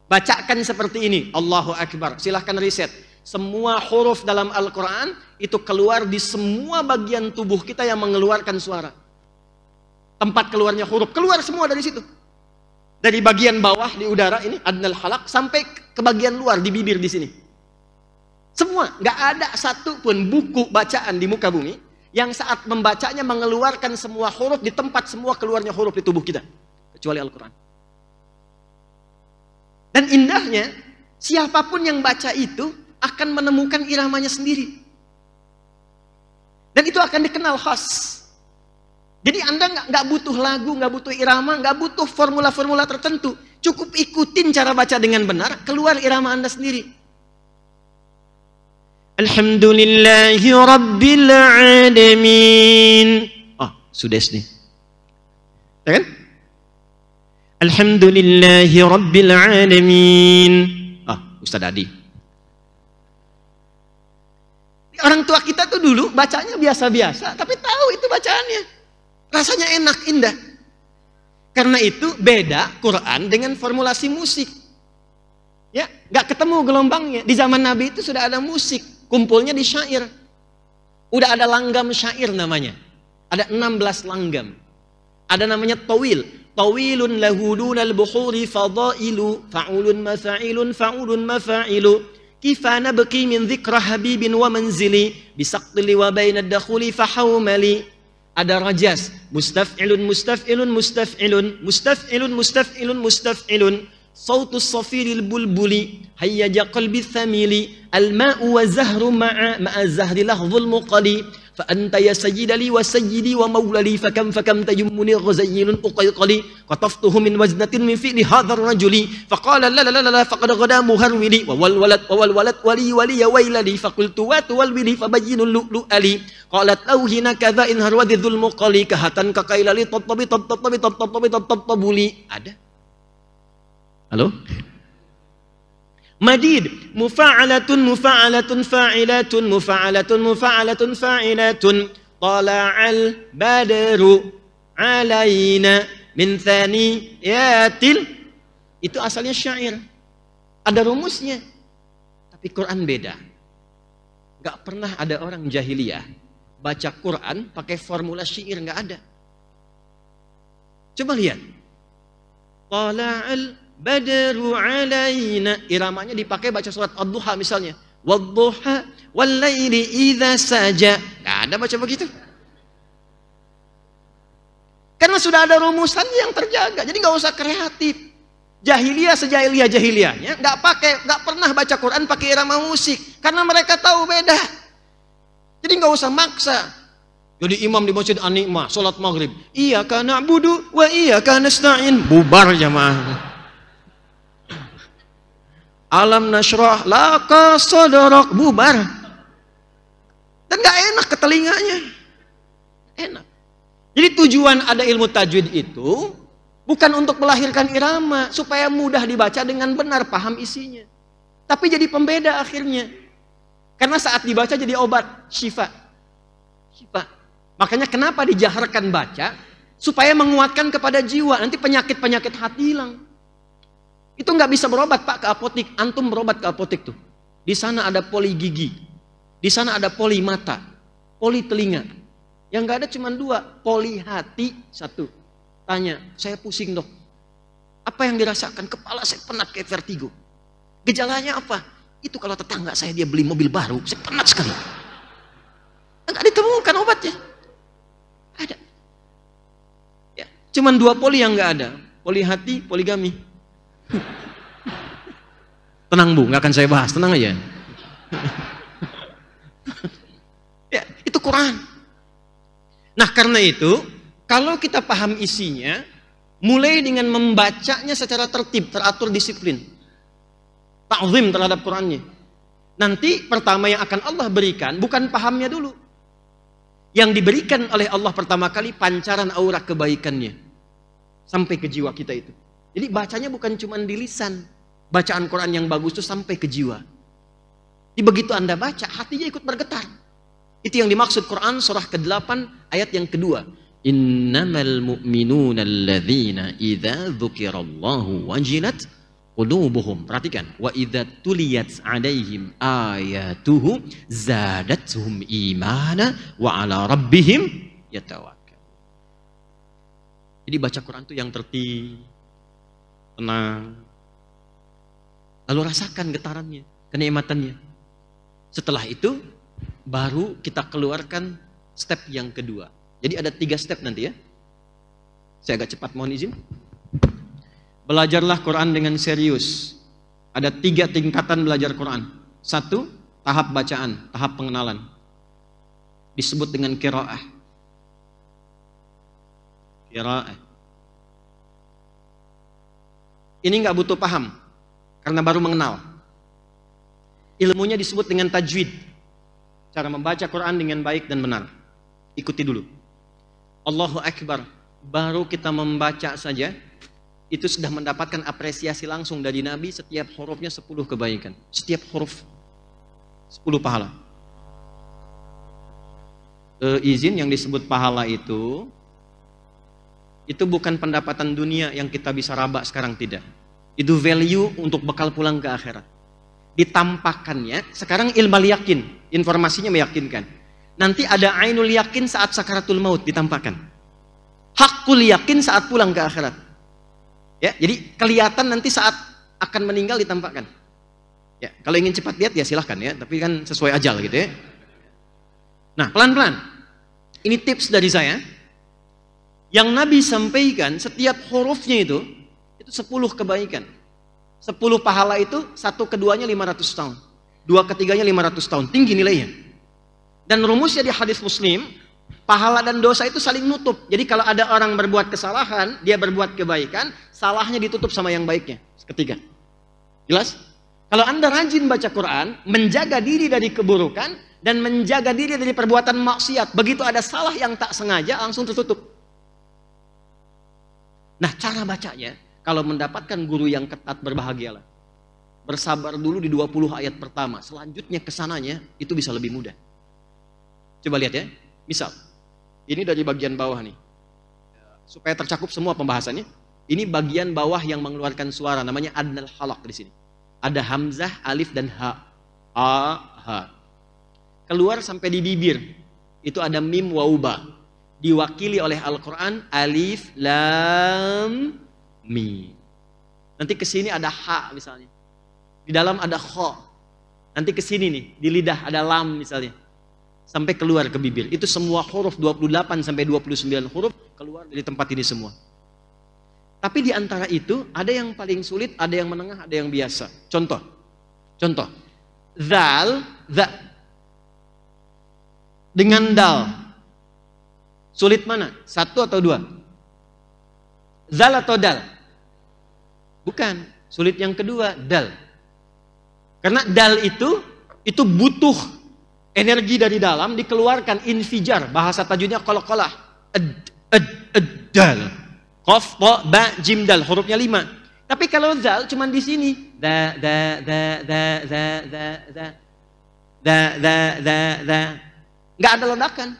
Bacakan seperti ini, Allahu Akbar. Silahkan riset. Semua huruf dalam Al-Quran itu keluar di semua bagian tubuh kita yang mengeluarkan suara. Tempat keluarnya huruf, keluar semua dari situ. Dari bagian bawah di udara ini, adnal halak, sampai ke bagian luar di bibir di sini. Semua, nggak ada satu pun buku bacaan di muka bumi yang saat membacanya mengeluarkan semua huruf di tempat semua keluarnya huruf di tubuh kita, kecuali Al-Quran. Dan indahnya, siapapun yang baca itu akan menemukan iramanya sendiri. Dan itu akan dikenal khas. Jadi Anda nggak butuh lagu, nggak butuh irama, nggak butuh formula-formula tertentu. Cukup ikutin cara baca dengan benar, keluar irama Anda sendiri. Alhamdulillahi Rabbil Alamin. Oh, sudah nih. Ya kan? Alhamdulillahi Rabbil Alamin. Ah, Ustaz Adi. Orang tua kita tuh dulu bacanya biasa-biasa, tapi tahu itu bacaannya. Rasanya enak, indah. Karena itu beda Quran dengan formulasi musik. Ya, nggak ketemu gelombangnya. Di zaman Nabi itu sudah ada musik, kumpulnya di syair. Udah ada langgam syair namanya. Ada 16 langgam. Ada namanya tawil. Tawilun lahudunal buhuri fadailu fa'ulun mafa'ilun fa'ulun mafa'ilu. Kifa nabki min dzikra habibin wa manzili bisaqtili wa bainad dakhuli fahawmali. Ada rajas, mustaf'ilun mustaf'ilun mustaf'ilun mustaf'ilun mustaf'ilun mustaf'ilun. Sautus safiril bulbuli hayyaja qalbi thamili al-ma'u wa zahru ma'a zahri lahzul muqali fa anta ya sayyidali wa sayyidi wa maulali fakam tajummuni ghazayyilun uqayqali qataftuhu min waznatin min fi'li hadzal rajuli faqala la la la la faqad ghada muharwili wa wal walad wali wali ya wailali faqultu wa tuwalwili fabayyinul lu'ali qalat auhina kadza in harwadhul muqali kahatan kaqailali tattabi. Ada. Halo? Madid, mufa'alatun mufa'alatun fa'ilatun mufa'alatun mufa'alatun fa'ilatun tala'al badru alaina min thaniyatil. Itu asalnya syair, ada rumusnya. Tapi Quran beda. Gak pernah ada orang jahiliyah baca Quran pakai formula syair, gak ada. Coba lihat, tala'al badru alaina, iramanya dipakai baca surat Ad-Duha misalnya. Wadduha wallaili idza saja. Enggak ada baca begitu. Karena sudah ada rumusan yang terjaga. Jadi enggak usah kreatif. Jahiliyah sejahiliyah-jahiliyahnya enggak pernah baca Quran pakai irama musik karena mereka tahu beda. Jadi enggak usah maksa. Jadi imam di masjid An-Ni'mah, sholat maghrib. Iyyaka na'budu wa iyyaka nasta'in. Bubar jamaah. Alam nashrah laka sadrak. Bubar. Dan gak enak ke telinganya. Enak. Jadi tujuan ada ilmu tajwid itu bukan untuk melahirkan irama, supaya mudah dibaca dengan benar, paham isinya. Tapi jadi pembeda akhirnya. Karena saat dibaca jadi obat, syifa. Syifa. Makanya kenapa dijaharkan baca? Supaya menguatkan kepada jiwa. Nanti penyakit-penyakit hati hilang. Itu nggak bisa berobat Pak ke apotik. Antum berobat ke apotik tuh. Di sana ada poli gigi. Di sana ada poli mata. Poli telinga. Yang nggak ada cuma 2. Poli hati 1. Tanya, saya pusing dok. Apa yang dirasakan? Kepala saya penat kayak vertigo. Gejalanya apa? Itu kalau tetangga saya dia beli mobil baru, saya penat sekali. Nggak ditemukan obatnya. Ada. Ya, cuman 2 poli yang nggak ada. Poli hati, poligami. Tenang Bu, nggak akan saya bahas, tenang aja. Ya, itu Quran. Nah karena itu, kalau kita paham isinya, mulai dengan membacanya secara tertib, teratur, disiplin. Ta'zim terhadap Qurannya. Nanti pertama yang akan Allah berikan, bukan pahamnya dulu. Yang diberikan oleh Allah pertama kali pancaran aura kebaikannya sampai ke jiwa kita itu. Jadi bacanya bukan cuma di lisan. Bacaan Quran yang bagus itu sampai ke jiwa. Jadi begitu Anda baca, hatinya ikut bergetar. Itu yang dimaksud Quran surah ke-8 ayat yang kedua. Innamal mu'minuna alladzina idza dzukirallahu wajilat qulubuhum. Perhatikan, wa idza tuliyat 'alaihim ayatuhu zadatuhum imana wa 'ala rabbihim yatawakkal. Jadi baca Quran itu yang tertib, tenang. Lalu rasakan getarannya, kenikmatannya. Setelah itu baru kita keluarkan step yang kedua. Jadi ada 3 step nanti ya. Saya agak cepat, mohon izin. Belajarlah Quran dengan serius. Ada 3 tingkatan belajar Quran. 1, tahap bacaan, tahap pengenalan. Disebut dengan qiraah. Qiraah. Ini nggak butuh paham, karena baru mengenal. Ilmunya disebut dengan tajwid. Cara membaca Quran dengan baik dan benar. Ikuti dulu. Allahu Akbar. Baru kita membaca saja, itu sudah mendapatkan apresiasi langsung dari Nabi. Setiap hurufnya 10 kebaikan. Setiap huruf 10 pahala. Izin, yang disebut pahala itu bukan pendapatan dunia yang kita bisa raba sekarang, tidak. Itu value untuk bekal pulang ke akhirat. Ditampakkannya, sekarang ilmal yakin, informasinya meyakinkan. Nanti ada ainul yakin saat sakaratul maut ditampakkan. Hakul yakin saat pulang ke akhirat. Ya, jadi kelihatan nanti saat akan meninggal ditampakkan. Ya, kalau ingin cepat lihat ya silahkan ya, tapi kan sesuai ajal gitu ya. Nah, pelan-pelan. Ini tips dari saya. Yang Nabi sampaikan, setiap hurufnya itu 10 kebaikan. 10 pahala itu, 1 keduanya 500 tahun. 2 ketiganya 500 tahun. Tinggi nilainya. Dan rumusnya di hadis Muslim, pahala dan dosa itu saling nutup. Jadi kalau ada orang berbuat kesalahan, dia berbuat kebaikan, salahnya ditutup sama yang baiknya. Ketiga. Jelas? Kalau Anda rajin baca Quran, menjaga diri dari keburukan, dan menjaga diri dari perbuatan maksiat. Begitu ada salah yang tak sengaja, langsung tertutup. Nah, cara bacanya, kalau mendapatkan guru yang ketat, berbahagialah. Bersabar dulu di 20 ayat pertama. Selanjutnya kesananya, itu bisa lebih mudah. Coba lihat ya. Misal, ini dari bagian bawah nih. Supaya tercakup semua pembahasannya. Ini bagian bawah yang mengeluarkan suara, namanya adnal halaq di sini. Ada hamzah, alif dan ha. A, ha. Keluar sampai di bibir. Itu ada mim wa uba. Diwakili oleh Al-Qur'an alif, lam, mim. Nanti ke sini ada ha misalnya. Di dalam ada kha. Nanti ke sini nih, di lidah ada lam misalnya. Sampai keluar ke bibir. Itu semua huruf 28 sampai 29 huruf keluar dari tempat ini semua. Tapi di antara itu ada yang paling sulit, ada yang menengah, ada yang biasa. Contoh. Zal, za. Dengan dal. Sulit mana? Satu atau dua? Zal atau dal? Bukan. Sulit yang kedua, dal. Karena dal itu butuh energi dari dalam dikeluarkan, infijar. Bahasa tajwidnya qalqalah. Dal. Qaf, ta, ba, jim, dal. Hurufnya 5. Tapi kalau zal cuma di sini. Nggak ada ledakan.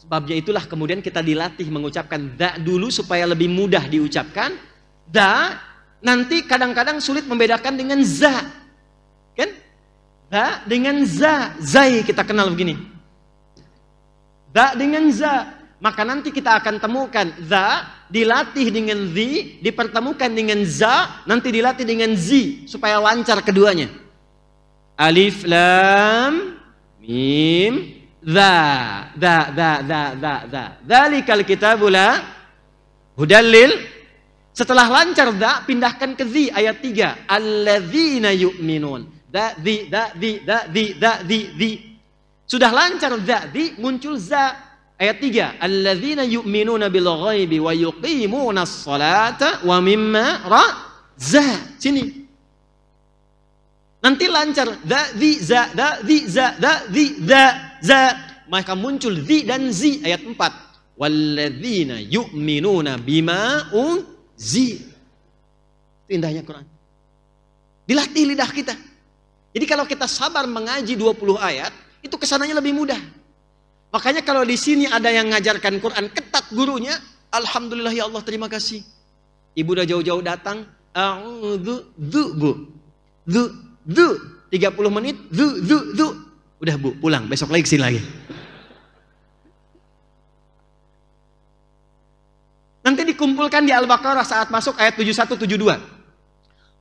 Sebabnya itulah kemudian kita dilatih mengucapkan da dulu supaya lebih mudah diucapkan. Da nanti kadang-kadang sulit membedakan dengan za. Kan? Da dengan za. Zai kita kenal begini. Da dengan za. Maka nanti kita akan temukan za dilatih dengan zi, dipertemukan dengan za, nanti dilatih dengan zi supaya lancar keduanya. Alif lam mim za. Dzalikal kitabu la hudallil. Setelah lancar za, pindahkan ke zi ayat 3. Alladzina yu'minun. Zi. Sudah lancar za, zi, muncul za ayat 3. Alladzina yu'minuna bil ghaibi wa yuqimunas salata wa mimma razaqnahum. Sini. Nanti lancar za. Maka muncul zi dan zi ayat 4. Walladzina yu'minuna bima unzil. Itu indahnya Quran. Dilatih lidah kita. Jadi kalau kita sabar mengaji 20 ayat, itu kesananya lebih mudah. Makanya kalau di sini ada yang ngajarkan Quran ketat gurunya, alhamdulillah ya Allah, terima kasih. Ibu udah jauh-jauh datang, bu. 30 menit, udah bu, pulang, besok lagi kesini lagi. Nanti dikumpulkan di Al-Baqarah saat masuk ayat 71-72.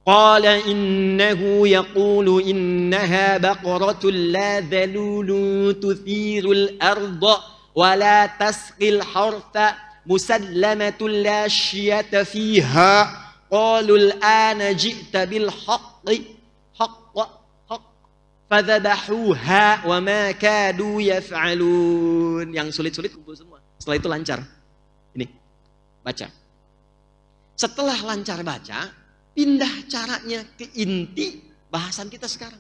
Qala innahu yaqulu innaha baqaratun la dhalulun tuthirul arda wa la tasqil harta musallamatun la syiyata fiha. Qalu al-ana ji'ta bil haqqi fadhabahuha wa ma kadu yaf'alun. Yang sulit-sulit kumpul semua. Setelah itu lancar. Ini baca. Setelah lancar baca, pindah caranya ke inti bahasan kita sekarang.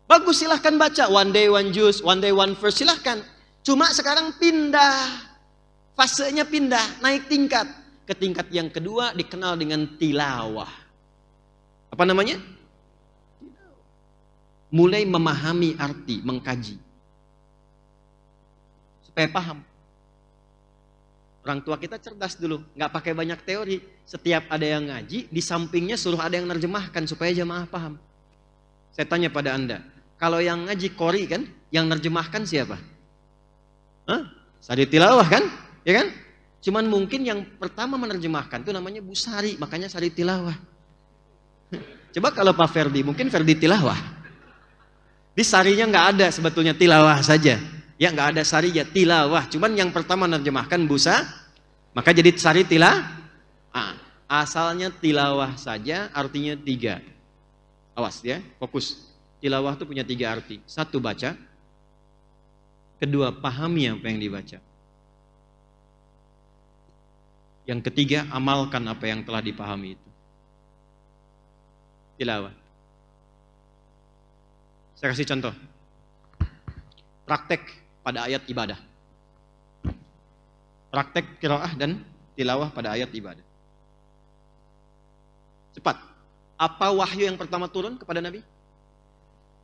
Bagus, silahkan baca one day one juice, one day one verse, silahkan. Cuma sekarang pindah, fasenya pindah, naik tingkat. Ke tingkat yang kedua dikenal dengan tilawah. Apa namanya? Mulai memahami arti, mengkaji. Supaya paham. Orang tua kita cerdas dulu, nggak pakai banyak teori. Setiap ada yang ngaji, di sampingnya suruh ada yang nerjemahkan supaya jamaah paham. Saya tanya pada Anda, kalau yang ngaji qori kan, yang nerjemahkan siapa? Sari tilawah kan? Ya kan? Cuman mungkin yang pertama menerjemahkan itu namanya Bu Sari, makanya Sari tilawah. Coba kalau Pak Ferdi, mungkin Ferdi tilawah. Di sarinya nggak ada sebetulnya, tilawah saja. Ya nggak ada sarinya, tilawah. Cuman yang pertama menerjemahkan busa, maka jadi sari asalnya tilawah saja, artinya 3. Awas ya, fokus. Tilawah itu punya 3 arti. 1, baca. Kedua, pahami apa yang dibaca. Yang ketiga, amalkan apa yang telah dipahami itu. Tilawah. Saya kasih contoh. Praktek pada ayat ibadah. Praktek qiraah dan tilawah pada ayat ibadah. Cepat. Apa wahyu yang pertama turun kepada Nabi?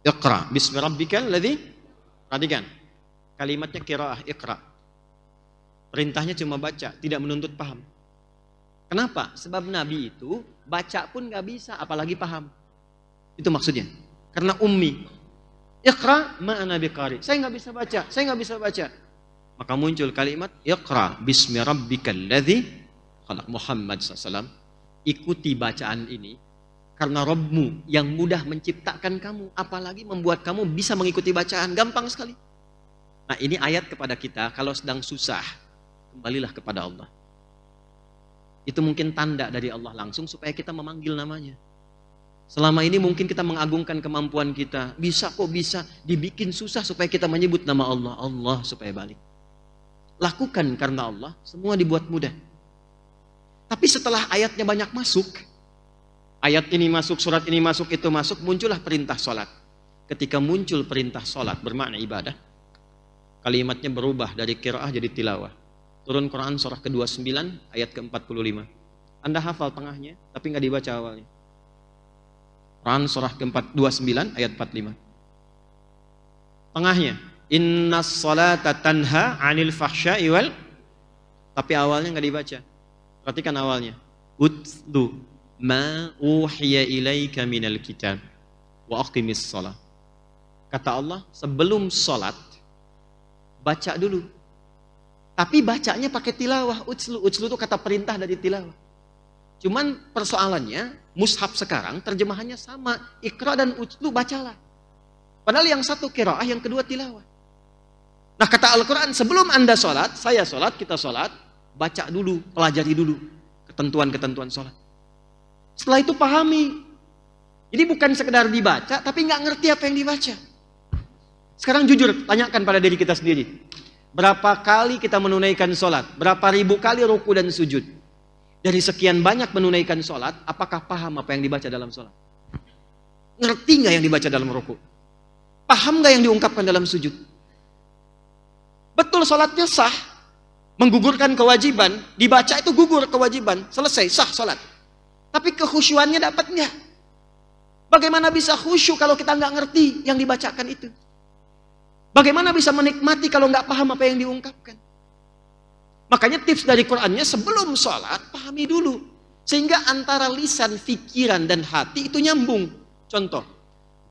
Iqra bismi rabbikal ladzi. Perhatikan. Kalimatnya qiraah, iqra. Perintahnya cuma baca, tidak menuntut paham. Kenapa? Sebab Nabi itu baca pun gak bisa, apalagi paham. Itu maksudnya. Karena ummi. Iqra ma'ana biqari. Saya nggak bisa baca. Maka muncul kalimat Iqra bismi rabbikal ladzi khalaq. Muhammad SAW, ikuti bacaan ini karena Rabbmu yang mudah menciptakan kamu, apalagi membuat kamu bisa mengikuti bacaan. Gampang sekali. Nah, ini ayat kepada kita, kalau sedang susah, kembalilah kepada Allah. Itu mungkin tanda dari Allah langsung supaya kita memanggil namanya. Selama ini mungkin kita mengagungkan kemampuan kita. Bisa kok bisa. Dibikin susah supaya kita menyebut nama Allah. Allah supaya balik. lakukan karena Allah, semua dibuat mudah. Tapi setelah ayatnya banyak masuk, ayat ini masuk, surat ini masuk, itu masuk, muncullah perintah sholat. Ketika muncul perintah sholat bermakna ibadah, kalimatnya berubah dari qiraah jadi tilawah. Turun Quran surah ke-29 ayat ke-45. Anda hafal tengahnya, tapi nggak dibaca awalnya. Quran surah ke-29 ayat 45. Tengahnya, innas sholata tanha 'anil fahsya'i wal, tapi awalnya nggak dibaca. Perhatikan awalnya. Utlu ma uhiya ilaika minal kitab wa aqimis shalah. Kata Allah, sebelum sholat baca dulu. Tapi bacanya pakai tilawah. Utslu itu kata perintah dari tilawah. Cuman persoalannya, mushaf sekarang terjemahannya sama. Iqra dan utslu, bacalah. Padahal yang satu qiraah, yang kedua tilawah. Nah, kata Al-Quran, sebelum Anda sholat, saya sholat, kita sholat, baca dulu, pelajari dulu ketentuan-ketentuan sholat. Setelah itu pahami. Jadi bukan sekedar dibaca, tapi nggak ngerti apa yang dibaca. Sekarang jujur, tanyakan pada diri kita sendiri. Berapa kali kita menunaikan sholat? Berapa ribu kali ruku dan sujud? Dari sekian banyak menunaikan sholat, apakah paham apa yang dibaca dalam sholat? Ngerti nggak yang dibaca dalam ruku? Paham nggak yang diungkapkan dalam sujud? Betul sholatnya sah, menggugurkan kewajiban, dibaca itu gugur kewajiban, selesai, sah sholat. Tapi kekhusyuannya dapat nggak? Bagaimana bisa khusyuk kalau kita nggak ngerti yang dibacakan itu? Bagaimana bisa menikmati kalau nggak paham apa yang diungkapkan? Makanya tips dari Qur'annya, sebelum sholat, pahami dulu. Sehingga antara lisan, pikiran, dan hati itu nyambung. Contoh,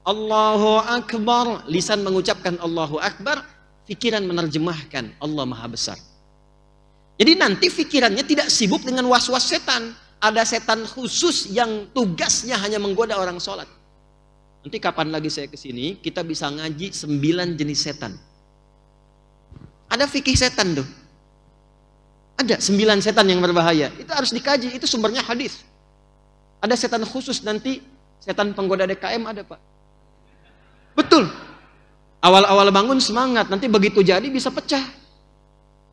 Allahu Akbar, lisan mengucapkan Allahu Akbar, pikiran menerjemahkan Allah Maha Besar. Jadi nanti pikirannya tidak sibuk dengan was-was setan. Ada setan khusus yang tugasnya hanya menggoda orang sholat. Nanti kapan lagi saya kesini, kita bisa ngaji 9 jenis setan. Ada fikih setan tuh. Ada 9 setan yang berbahaya. Itu harus dikaji, itu sumbernya hadis. Ada setan khusus nanti, setan penggoda DKM ada, Pak. Betul. Awal-awal bangun semangat, nanti begitu jadi bisa pecah.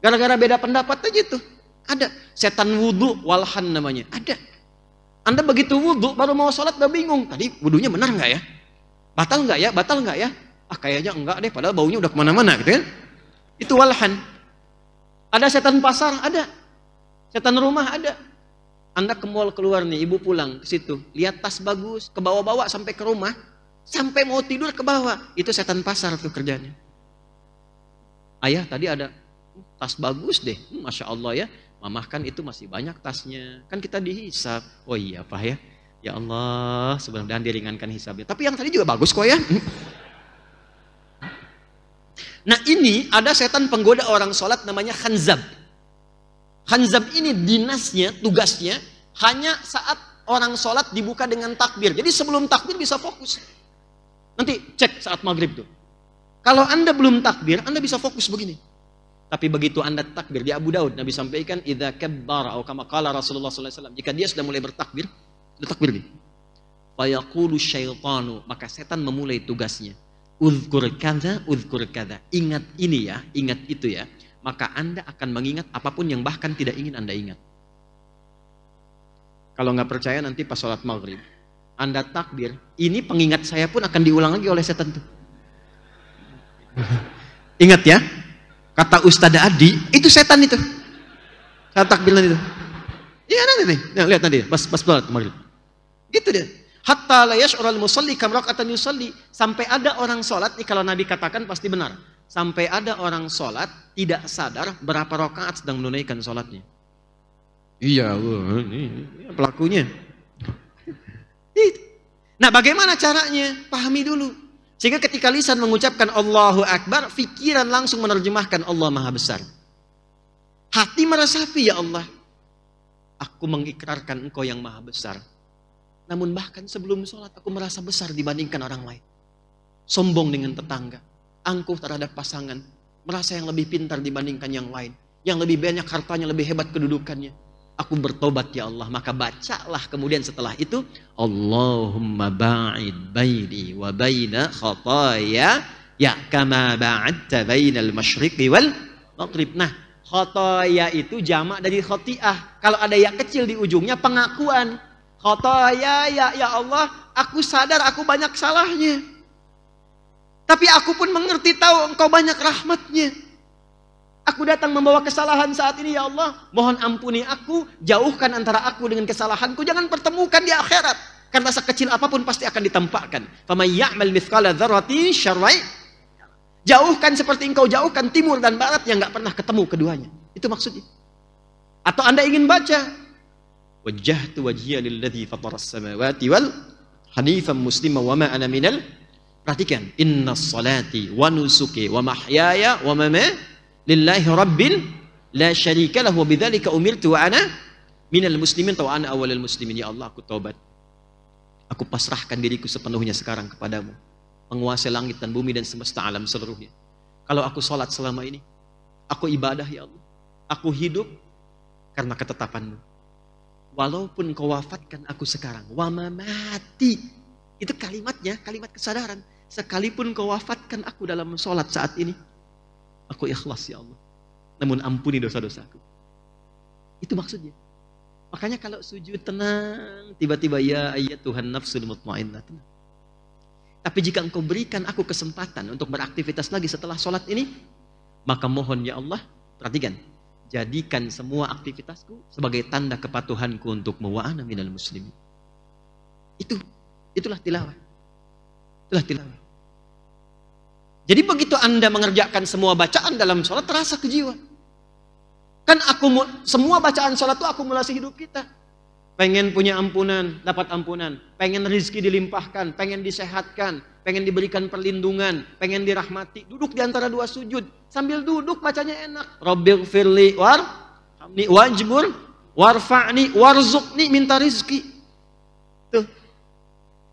Gara-gara beda pendapat aja tuh. Ada. Setan wudhu, walhan namanya. Ada. Anda begitu wudhu, baru mau sholat udah bingung. Tadi wudhunya benar nggak ya? Batal nggak ya? Batal nggak ya? Ah, kayaknya enggak deh, padahal baunya udah kemana-mana gitu kan. Itu walhan. Ada setan pasar, ada. Setan rumah, ada. Anda ke mall keluar nih, ibu pulang ke situ, lihat tas bagus, ke bawah-bawah sampai ke rumah, sampai mau tidur ke bawah. Itu setan pasar tuh kerjanya. Ayah tadi ada tas bagus deh, Masya Allah ya. Mamah kan itu masih banyak tasnya, kan kita dihisab. Oh iya Pak ya, ya Allah, sebenarnya diringankan hisabnya. Tapi yang tadi juga bagus kok ya. Nah ini ada setan penggoda orang sholat namanya khanzab. Khanzab ini dinasnya, tugasnya hanya saat orang sholat dibuka dengan takbir. Jadi sebelum takbir bisa fokus. Nanti cek saat maghrib tuh. Kalau Anda belum takbir, Anda bisa fokus begini. Tapi begitu Anda takbir, di Abu Daud Nabi sampaikan, idza kabbara atau kama qala Rasulullah sallallahu alaihi wasallam, jika dia sudah mulai bertakbir, sudah takbir nih. Fa yaqulu syaitanu, maka setan memulai tugasnya. Uzkur kadza, ingat ini ya, ingat itu ya. Maka Anda akan mengingat apapun yang bahkan tidak ingin Anda ingat. Kalau nggak percaya nanti pas sholat maghrib, Anda takbir, ini pengingat saya pun akan diulang lagi oleh setan tuh. Ingat ya, kata Ustadz Adi, itu setan itu. Saat takbiran itu. Iya nanti nih, nah, lihat nanti pas sholat maghrib. Gitu deh. Hatta la yash'urul musalli kam raka'atan yusalli, sampai ada orang sholat nih, kalau Nabi katakan pasti benar. Sampai ada orang sholat tidak sadar berapa rakaat sedang menunaikan sholatnya. Iya, ini pelakunya. Nah, bagaimana caranya? Pahami dulu. Sehingga ketika lisan mengucapkan Allahu Akbar, pikiran langsung menerjemahkan Allah Maha Besar. Hati meresapi, ya Allah, aku mengikrarkan Engkau yang Maha Besar. Namun bahkan sebelum sholat aku merasa besar dibandingkan orang lain. Sombong dengan tetangga, angkuh terhadap pasangan, merasa yang lebih pintar dibandingkan yang lain, yang lebih banyak hartanya, lebih hebat kedudukannya. Aku bertobat ya Allah. Maka bacalah kemudian setelah itu, Allahumma ba'id baini wa baina khataya ya kama ba'adta bainal masyriqi wal maghrib. Nah, Khotoya itu jamak dari khotiah. Kalau ada ya kecil di ujungnya pengakuan. Khotoya, ya Allah, aku sadar aku banyak salahnya. Tapi aku pun mengerti tahu engkau banyak rahmatnya. Aku datang membawa kesalahan saat ini ya Allah. Mohon ampuni aku, jauhkan antara aku dengan kesalahanku. Jangan pertemukan di akhirat. Karena sekecil apapun pasti akan ditampakkan. Faman ya'mal mithqala dzarratin syarran. Jauhkan seperti engkau jauhkan timur dan barat yang nggak pernah ketemu keduanya. Itu maksudnya. Atau Anda ingin baca wajjahtu wajhiya lilladzi fataras samawati wal hanifan musliman wa ma ana minal. Perhatikan, innas salati wa nusuki wa mahyaya wa mamati lillahi rabbil la syarika lahu wa bidzalika umirtu wa ana minal muslimin wa ana awwalul muslimin. Ya Allah, aku taubat. Aku pasrahkan diriku sepenuhnya sekarang kepadamu, penguasa langit dan bumi dan semesta alam seluruhnya. Kalau aku sholat selama ini, aku ibadah ya Allah, aku hidup karena ketetapanmu. Walaupun kau wafatkan aku sekarang, wa mamati, itu kalimatnya, kalimat kesadaran. Sekalipun kau wafatkan aku dalam sholat saat ini, aku ikhlas ya Allah. Namun ampuni dosa-dosaku. Itu maksudnya. Makanya kalau sujud tenang, tiba-tiba ya ayat Tuhan nafsul mutmainnah. Tapi jika engkau berikan aku kesempatan untuk beraktivitas lagi setelah sholat ini, maka mohon ya Allah, perhatikan, jadikan semua aktivitasku sebagai tanda kepatuhanku untukmu wa ana minal muslimin. Itulah tilawah. Itulah tilawah. Jadi begitu Anda mengerjakan semua bacaan dalam sholat, terasa ke jiwa. Kan semua bacaan sholat itu akumulasi hidup kita. Pengen punya ampunan, dapat ampunan. Pengen rizki dilimpahkan, pengen disehatkan, pengen diberikan perlindungan, pengen dirahmati. Duduk di antara dua sujud. Sambil duduk bacanya enak. Rabbighfirli warhamni wajbur warfa'ni warzuqni, minta rizki. Tuh.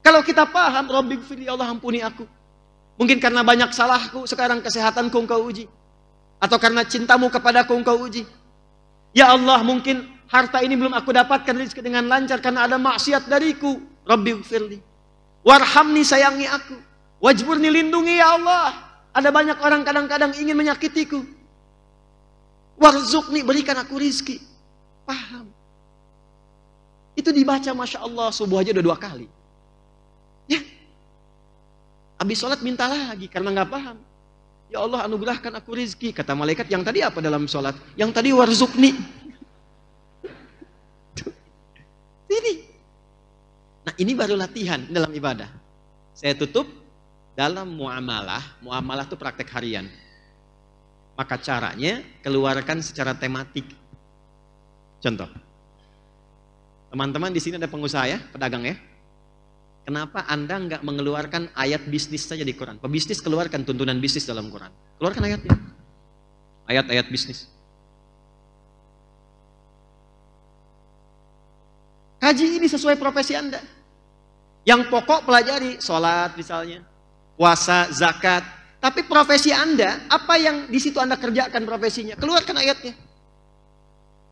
Kalau kita paham, Rabbighfirli, Allah ampuni aku. Mungkin karena banyak salahku, sekarang kesehatanku engkau uji. Atau karena cintamu kepadaku engkau uji. Ya Allah, mungkin harta ini belum aku dapatkan rezeki dengan lancar karena ada maksiat dariku. Rabbighfirli. Warhamni, sayangi aku. Wajburni, lindungi ya Allah. Ada banyak orang kadang-kadang ingin menyakitiku. Warzuqni, berikan aku rizki. Paham. Itu dibaca Masya Allah, subuh aja udah 2 kali. Ya. Habis sholat minta lagi karena nggak paham. Ya Allah, anugerahkan aku rizki. Kata malaikat, yang tadi apa dalam sholat? Yang tadi warzuqni. Ini. Nah, ini baru latihan dalam ibadah. Saya tutup dalam muamalah. Muamalah itu praktek harian. Maka caranya keluarkan secara tematik. Contoh. Teman-teman di sini ada pengusaha ya, pedagang ya. Kenapa Anda nggak mengeluarkan ayat bisnis saja di Quran? Pebisnis keluarkan tuntunan bisnis dalam Quran. Keluarkan ayatnya. Ayat-ayat bisnis. Kaji ini sesuai profesi Anda. Yang pokok pelajari, sholat misalnya, puasa, zakat. Tapi profesi Anda, apa yang di situ Anda kerjakan profesinya? Keluarkan ayatnya.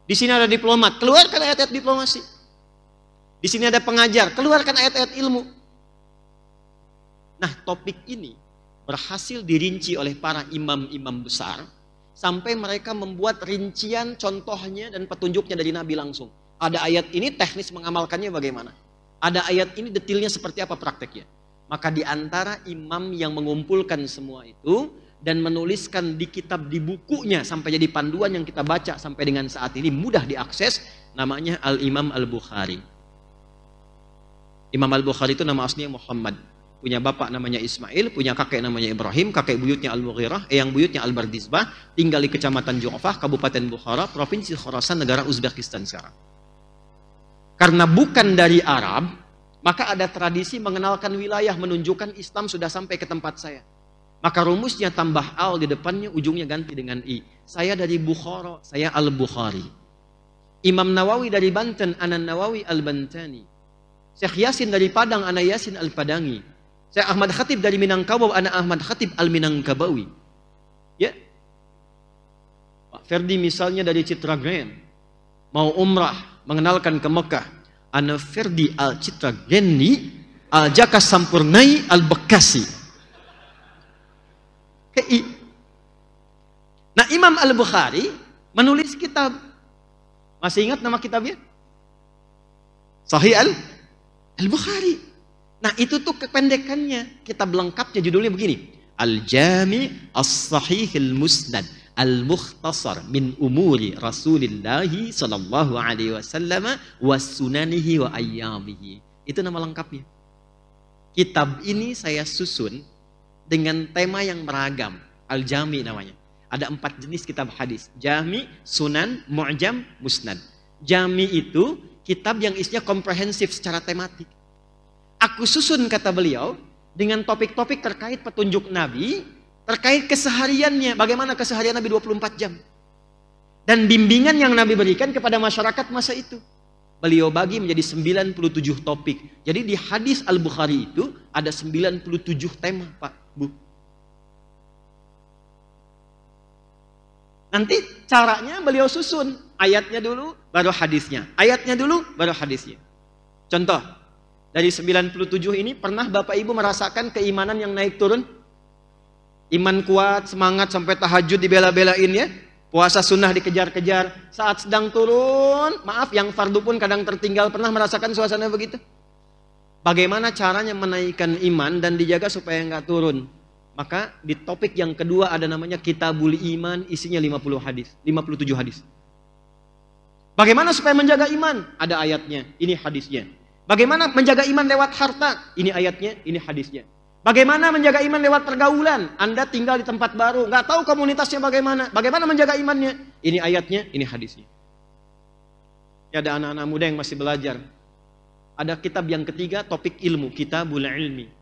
Di sini ada diplomat, keluarkan ayat-ayat diplomasi. Di sini ada pengajar, keluarkan ayat-ayat ilmu. Nah, topik ini berhasil dirinci oleh para imam-imam besar sampai mereka membuat rincian contohnya dan petunjuknya dari Nabi langsung. Ada ayat ini teknis mengamalkannya bagaimana? Ada ayat ini detailnya seperti apa prakteknya? Maka di antara imam yang mengumpulkan semua itu dan menuliskan di kitab, di bukunya sampai jadi panduan yang kita baca sampai dengan saat ini mudah diakses, namanya Al-Imam Al-Bukhari. Imam Al-Bukhari itu nama aslinya Muhammad. Punya bapak namanya Ismail, punya kakek namanya Ibrahim, kakek buyutnya Al-Mughirah, yang buyutnya Al-Bardizbah, tinggal di Kecamatan Ju'fah, Kabupaten Bukhara, Provinsi Khorasan, negara Uzbekistan sekarang. Karena bukan dari Arab, maka ada tradisi mengenalkan wilayah, menunjukkan Islam sudah sampai ke tempat saya. Maka rumusnya tambah al di depannya, ujungnya ganti dengan i. Saya dari Bukhara, saya Al-Bukhari. Imam Nawawi dari Banten, Anan Nawawi Al-Bantani. Syekh Yasin dari Padang, Ana Yasin Al-Padangi. Syekh Ahmad Khatib dari Minangkabau, Ana Ahmad Khatib Al-Minangkabawi. Ya. Pak Ferdi misalnya dari Citragen, mau umrah, mengenalkan ke Mekah. Ana Ferdi Al-Citrageni, Al-Jaka Sampurnai Al-Bekasi. Nah, Imam Al-Bukhari menulis kitab. Masih ingat nama kitabnya? Sahih Al-Bukhari. Nah itu tuh kependekannya. Kitab lengkapnya judulnya begini. Al-Jami' As-Sahih Al-Musnad Al-Mukhtasar min umuri Rasulillahi sallallahu alaihi wasallam wa sunanihi wa ayyamihi. Itu nama lengkapnya. Kitab ini saya susun dengan tema yang beragam. Al-Jami namanya. Ada 4 jenis kitab hadis. Jami, Sunan, Mu'jam, Musnad. Jami itu kitab yang isinya komprehensif secara tematik. Aku susun, kata beliau, dengan topik-topik terkait petunjuk Nabi, terkait kesehariannya, bagaimana keseharian Nabi 24 jam. Dan bimbingan yang Nabi berikan kepada masyarakat masa itu. Beliau bagi menjadi 97 topik. Jadi di hadis Al-Bukhari itu ada 97 tema, Pak, Bu. Nanti caranya beliau susun. Ayatnya dulu, baru hadisnya. Ayatnya dulu, baru hadisnya. Contoh, dari 97 ini pernah Bapak Ibu merasakan keimanan yang naik turun? Iman kuat, semangat sampai tahajud dibela-belain ya. Puasa sunnah dikejar-kejar. Saat sedang turun, maaf yang fardu pun kadang tertinggal. Pernah merasakan suasana begitu? Bagaimana caranya menaikkan iman dan dijaga supaya nggak turun? Maka di topik yang kedua ada namanya Kitabul Iman, isinya 50 hadis, 57 hadis. Bagaimana supaya menjaga iman? Ada ayatnya, ini hadisnya. Bagaimana menjaga iman lewat harta? Ini ayatnya, ini hadisnya. Bagaimana menjaga iman lewat pergaulan? Anda tinggal di tempat baru, nggak tahu komunitasnya bagaimana. Bagaimana menjaga imannya? Ini ayatnya, ini hadisnya. Ya, ada anak-anak muda yang masih belajar. Ada kitab yang ketiga, topik ilmu, Kitabul Ilmi.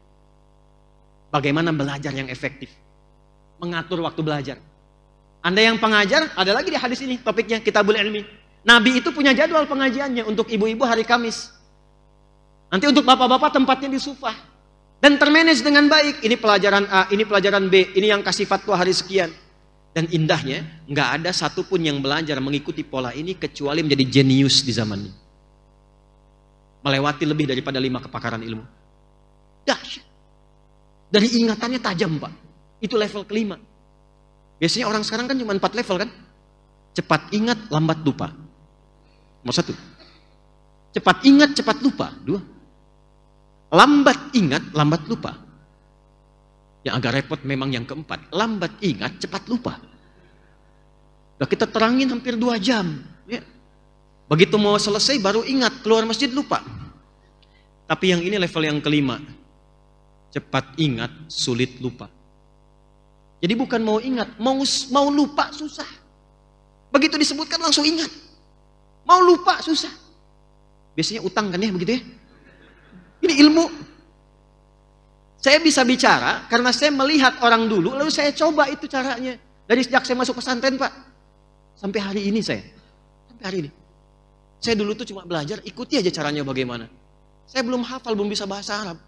Bagaimana belajar yang efektif, mengatur waktu belajar. Anda yang pengajar, ada lagi di hadis ini topiknya Kitabul Ilmi. Nabi itu punya jadwal pengajiannya. Untuk ibu-ibu hari Kamis, nanti untuk bapak-bapak tempatnya di Sufah, dan termanage dengan baik. Ini pelajaran A, ini pelajaran B, ini yang kasih fatwa hari sekian. Dan indahnya, nggak ada satupun yang belajar mengikuti pola ini kecuali menjadi jenius di zaman ini, melewati lebih daripada 5 kepakaran ilmu. Dahsyat. Dari ingatannya tajam, Pak. Itu level kelima. Biasanya orang sekarang kan cuma 4 level kan? Cepat ingat, lambat lupa. Nomor 1. Cepat ingat, cepat lupa. 2. Lambat ingat, lambat lupa. Yang agak repot memang yang keempat. Lambat ingat, cepat lupa. Nah, kita terangin hampir 2 jam. Ya. Begitu mau selesai baru ingat, keluar masjid lupa. Tapi yang ini level yang kelima. Cepat ingat, sulit lupa. Jadi bukan mau ingat, mau lupa susah. Begitu disebutkan langsung ingat. Mau lupa susah. Biasanya utang kan ya begitu ya. Ini ilmu. Saya bisa bicara karena saya melihat orang dulu, lalu saya coba itu caranya. Dari sejak saya masuk pesantren, Pak, sampai hari ini saya. Sampai hari ini. Saya dulu tuh cuma belajar, ikuti aja caranya bagaimana. Saya belum hafal, belum bisa bahasa Arab.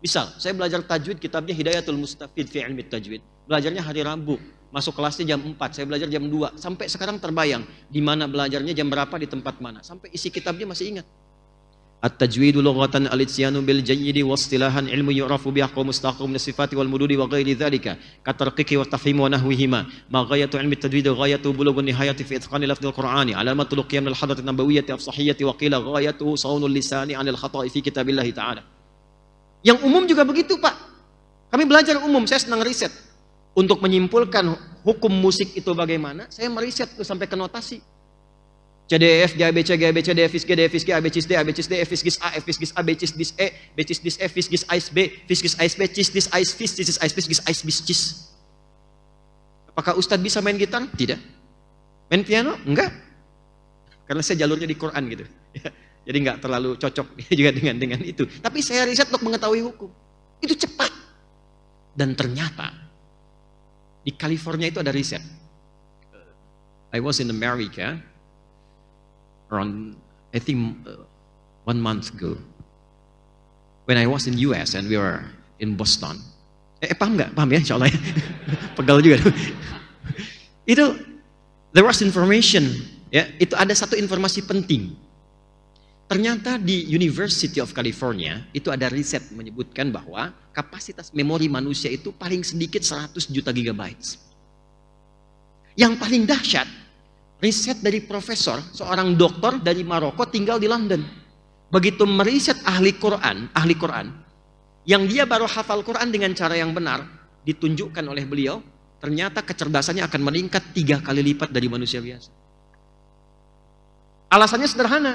Misal, saya belajar tajwid, kitabnya Hidayatul Mustafid fi Ilmi Tajwid. Belajarnya hari Rabu, masuk kelasnya jam 4, saya belajar jam 2. Sampai sekarang terbayang, di mana belajarnya, jam berapa, di tempat mana. Sampai isi kitabnya masih ingat. At-tajwidu lughatan al-ityanu bil jayyidi wa istilahan ilmu yu'rafu bi ahkam mustaqim min sifati wal mududi wa ghairi dzalika katarqiqi wa tafhim wa nahwihima ma ghayatu ilmi at-tajwid ghayatu bulughun nihayati fi itqani lafdhil qur'ani alamatul qiyam al hadrati nabawiyyati afsahiyyati wa qila ghayatu saunul lisani 'anil khata'i fi kitabillah ta'ala. Yang umum juga begitu, Pak. Kami belajar umum, saya senang riset. Untuk menyimpulkan hukum musik itu bagaimana, saya meriset tuh sampai ke notasi. C, D, F, G, A, B, C, G, A, B, C, D, F, G, D, F, G, A, B, C, D, A, B, C, D, F, G, A, F, G, A, B, C, D, E, B, C, D, F, G, A, B, F, G, A, B, C, D, A, F, G, A, B, C, D. Apakah Ustadz bisa main gitar? Tidak. Main piano? Enggak. Karena saya jalurnya di Quran gitu. Jadi nggak terlalu cocok juga dengan itu. Tapi saya riset untuk mengetahui hukum. Itu cepat. Dan ternyata di California itu ada riset. I was in America around I think 1 month ago. When I was in US and we were in Boston. Paham nggak? Paham ya, insya Allah ya. Pegal juga. Itu there was information. Ya, itu ada satu informasi penting. Ternyata di University of California itu ada riset menyebutkan bahwa kapasitas memori manusia itu paling sedikit 100 juta gigabytes. Yang paling dahsyat, Riset dari profesor, seorang dokter dari Maroko tinggal di London. Begitu meriset ahli Quran, yang dia baru hafal Quran dengan cara yang benar, ditunjukkan oleh beliau, ternyata kecerdasannya akan meningkat 3 kali lipat dari manusia biasa. Alasannya sederhana,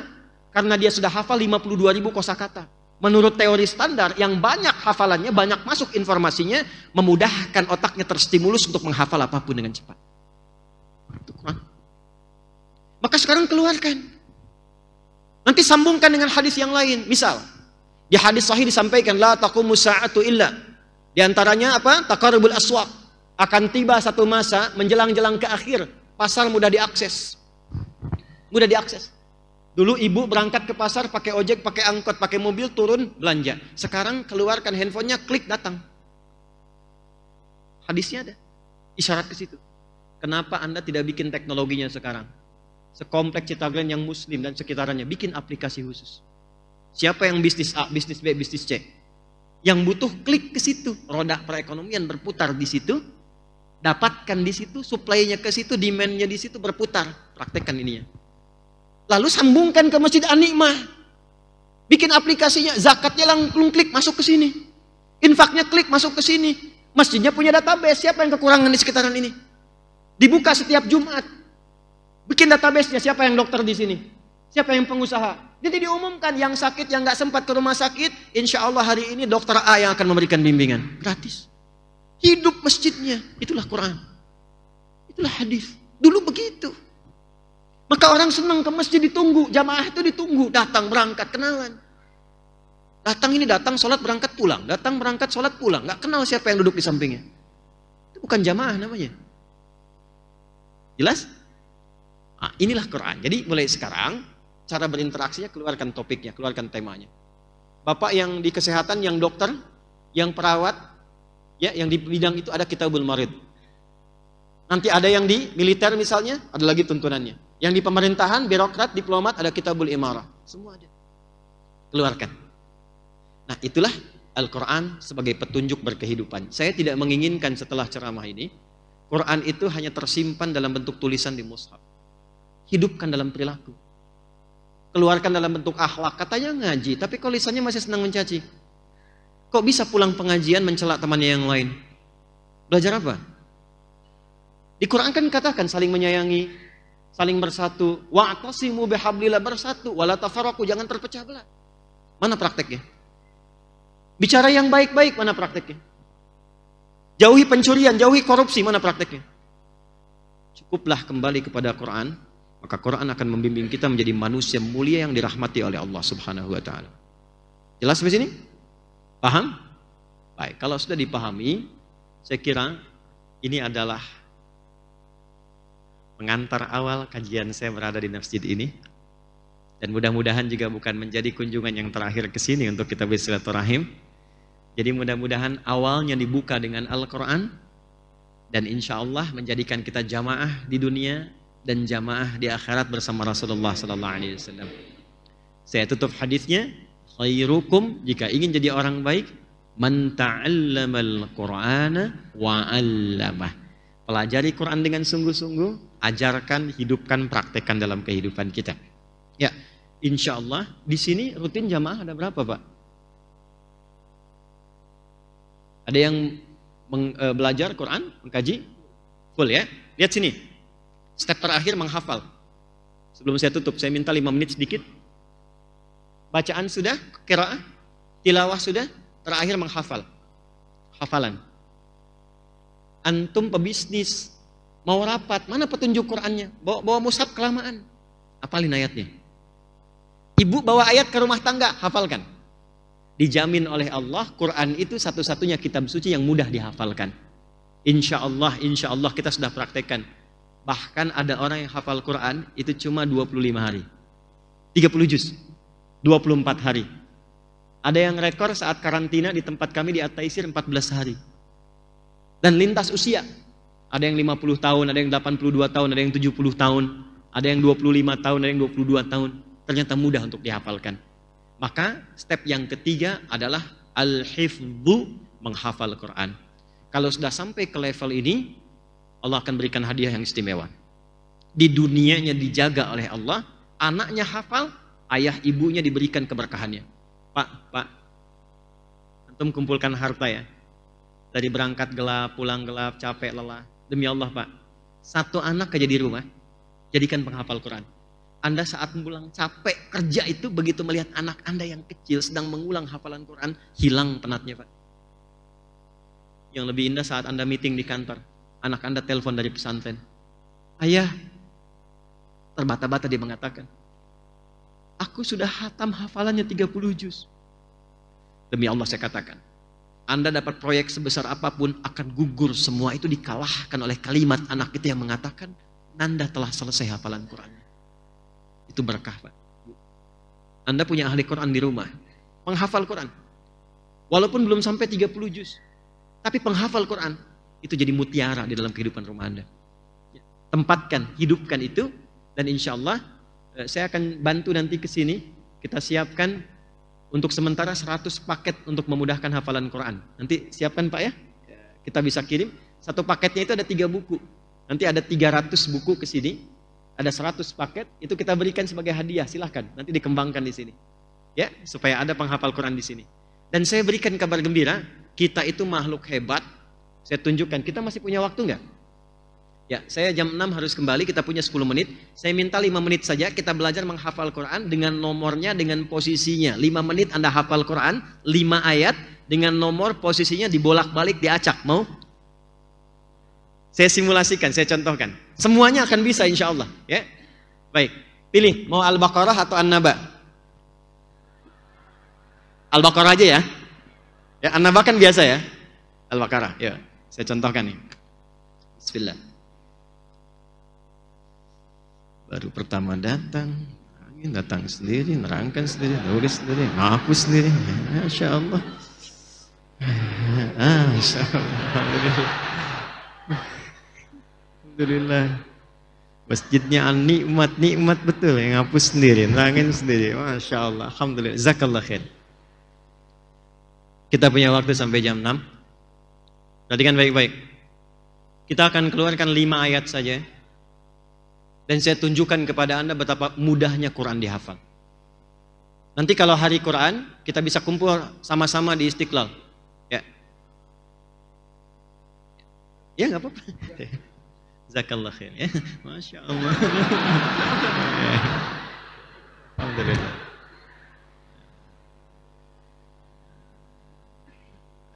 karena dia sudah hafal 52.000 kosakata. Menurut teori standar, yang banyak hafalannya, banyak masuk informasinya, memudahkan otaknya terstimulus untuk menghafal apapun dengan cepat. Itu Quran. Maka sekarang keluarkan. Nanti sambungkan dengan hadis yang lain. Misal, di hadis sahih disampaikan, la taqumu sa'atu illa. Di antaranya apa? Taqarrubul aswaq. Akan tiba satu masa menjelang-jelang ke akhir, pasar mudah diakses. Mudah diakses. Dulu ibu berangkat ke pasar pakai ojek, pakai angkot, pakai mobil, turun belanja. Sekarang keluarkan handphonenya, klik datang. Hadisnya ada. Isyarat ke situ. Kenapa Anda tidak bikin teknologinya sekarang? Sekompleks Citagran yang muslim dan sekitarnya, bikin aplikasi khusus. Siapa yang bisnis A, bisnis B, bisnis C? Yang butuh klik ke situ. Roda perekonomian berputar di situ. Dapatkan di situ, supply-nya ke situ, demand-nya di situ berputar. Praktekkan ininya. Lalu sambungkan ke Masjid An-Ni'mah. Bikin aplikasinya, zakatnya langsung klik masuk ke sini. Infaknya klik masuk ke sini. Masjidnya punya database, siapa yang kekurangan di sekitaran ini? Dibuka setiap Jumat. Bikin database-nya, siapa yang dokter di sini? Siapa yang pengusaha? Jadi diumumkan, yang sakit, yang nggak sempat ke rumah sakit, insya Allah hari ini dokter A yang akan memberikan bimbingan. Gratis. Hidup masjidnya. Itulah Quran. Itulah hadis. Dulu begitu. Maka orang senang ke masjid, ditunggu. Jamaah itu ditunggu. Datang, berangkat, kenalan. Datang ini datang, sholat, berangkat, pulang. Datang, berangkat, sholat, pulang. Nggak kenal siapa yang duduk di sampingnya. Itu bukan jamaah namanya. Jelas? Nah, inilah Quran. Jadi mulai sekarang, cara berinteraksinya, keluarkan topiknya, keluarkan temanya. Bapak yang di kesehatan, yang dokter, yang perawat, ya, yang di bidang itu ada Kitabul Marid. Nanti ada yang di militer misalnya, ada lagi tuntunannya. Yang di pemerintahan, birokrat, diplomat, ada Kitabul Imarah. Semua ada. Keluarkan. Nah, itulah Al-Quran sebagai petunjuk berkehidupan. Saya tidak menginginkan setelah ceramah ini, Quran itu hanya tersimpan dalam bentuk tulisan di mushaf. Hidupkan dalam perilaku. Keluarkan dalam bentuk akhlak. Katanya ngaji, tapi kalau lisannya masih senang mencaci. Kok bisa pulang pengajian mencela temannya yang lain? Belajar apa? Di Quran kan katakan saling menyayangi, saling bersatu. Wa'tasimu bihablillah, bersatu. Wala tafarraqu, jangan terpecah belah. Mana prakteknya? Bicara yang baik-baik, mana prakteknya? Jauhi pencurian, jauhi korupsi, mana prakteknya? Cukuplah kembali kepada Quran, maka Quran akan membimbing kita menjadi manusia mulia yang dirahmati oleh Allah Subhanahu wa taala. Jelas sampai sini? Paham? Baik, kalau sudah dipahami, saya kira ini adalah pengantar awal kajian saya berada di masjid ini. Dan mudah-mudahan juga bukan menjadi kunjungan yang terakhir ke sini untuk kita bersilaturahim. Jadi mudah-mudahan awalnya dibuka dengan Al-Quran, dan insya Allah menjadikan kita jamaah di dunia dan jamaah di akhirat bersama Rasulullah SAW. Saya tutup hadisnya, khairukum, jika ingin jadi orang baik, man ta'allamal Qur'ana wa 'allamah. Pelajari Quran dengan sungguh-sungguh, ajarkan, hidupkan, praktekkan dalam kehidupan kita. Ya, insya Allah di sini rutin jamaah ada berapa, Pak? Ada yang belajar Quran, mengkaji? Full ya? Lihat sini. Step terakhir menghafal. Sebelum saya tutup, saya minta 5 menit sedikit. Bacaan sudah, qiraah, tilawah sudah, terakhir menghafal. Hafalan. Antum pebisnis, mau rapat, mana petunjuk Qurannya? Bawa mushaf kelamaan. Hafalin ayatnya. Ibu bawa ayat ke rumah tangga, hafalkan. Dijamin oleh Allah, Quran itu satu-satunya kitab suci yang mudah dihafalkan. Insya Allah kita sudah praktekkan. Bahkan ada orang yang hafal Quran itu cuma 25 hari. 30 juz. 24 hari. Ada yang rekor saat karantina di tempat kami di At-Taisir 14 hari. Dan lintas usia. Ada yang 50 tahun, ada yang 82 tahun, ada yang 70 tahun, ada yang 25 tahun, ada yang 22 tahun. Ternyata mudah untuk dihafalkan. Maka step yang ketiga adalah al-hifdhu, menghafal Quran. Kalau sudah sampai ke level ini, Allah akan berikan hadiah yang istimewa. di dunianya dijaga oleh Allah, anaknya hafal, ayah ibunya diberikan keberkahannya. Pak, antum kumpulkan harta ya. Dari berangkat gelap, pulang gelap, capek, lelah. Demi Allah Pak, satu anak aja di rumah, jadikan penghafal Quran. Anda saat pulang capek kerja itu, begitu melihat anak Anda yang kecil sedang mengulang hafalan Quran, hilang penatnya Pak. Yang lebih indah saat Anda meeting di kantor, anak Anda telepon dari pesantren. Ayah, terbata-bata dia mengatakan, aku sudah hatam hafalannya 30 juz. Demi Allah saya katakan, Anda dapat proyek sebesar apapun akan gugur, semua itu dikalahkan oleh kalimat anak itu yang mengatakan, Nanda telah selesai hafalan Qurannya. Itu berkah Pak. Anda punya ahli Quran di rumah, penghafal Quran. Walaupun belum sampai 30 juz, tapi penghafal Quran, itu jadi mutiara di dalam kehidupan rumah Anda. Tempatkan, hidupkan itu, dan insya Allah saya akan bantu nanti ke sini, kita siapkan untuk sementara 100 paket untuk memudahkan hafalan Quran. Nanti siapkan Pak ya, kita bisa kirim. Satu paketnya itu ada 3 buku. Nanti ada 300 buku ke sini, ada 100 paket, itu kita berikan sebagai hadiah, silahkan. Nanti dikembangkan di sini. Ya, supaya ada penghafal Quran di sini. Dan saya berikan kabar gembira, kita itu makhluk hebat. Saya tunjukkan, kita masih punya waktu nggak? Ya, saya jam 6 harus kembali, kita punya 10 menit. Saya minta 5 menit saja kita belajar menghafal Quran dengan nomornya, dengan posisinya. 5 menit Anda hafal Quran, 5 ayat dengan nomor posisinya dibolak-balik, diacak. Mau? Saya simulasikan, saya contohkan. Semuanya akan bisa insya Allah. Ya, baik. Pilih, mau Al-Baqarah atau An-Naba? Al-Baqarah aja ya. Ya, An-Naba kan biasa ya. Al-Baqarah, ya. Saya contohkan nih. Bismillah. Baru pertama datang, angin datang sendiri, nerangkan sendiri, nulis sendiri, ngaku sendiri. Masya Allah. Masya Allah. Alhamdulillah. Masjidnya nikmat betul, yang ngapus sendiri, nerangin sendiri. Masya Allah. Alhamdulillah. Jazakallah khair. Kita punya waktu sampai jam 6. Perhatikan baik-baik. Kita akan keluarkan 5 ayat saja. Dan saya tunjukkan kepada Anda betapa mudahnya Quran dihafal. Nanti kalau hari Quran, kita bisa kumpul sama-sama di Istiqlal. Ya. Ya nggak apa-apa. Jazakallah khair ya. Masya Allah. Alhamdulillah.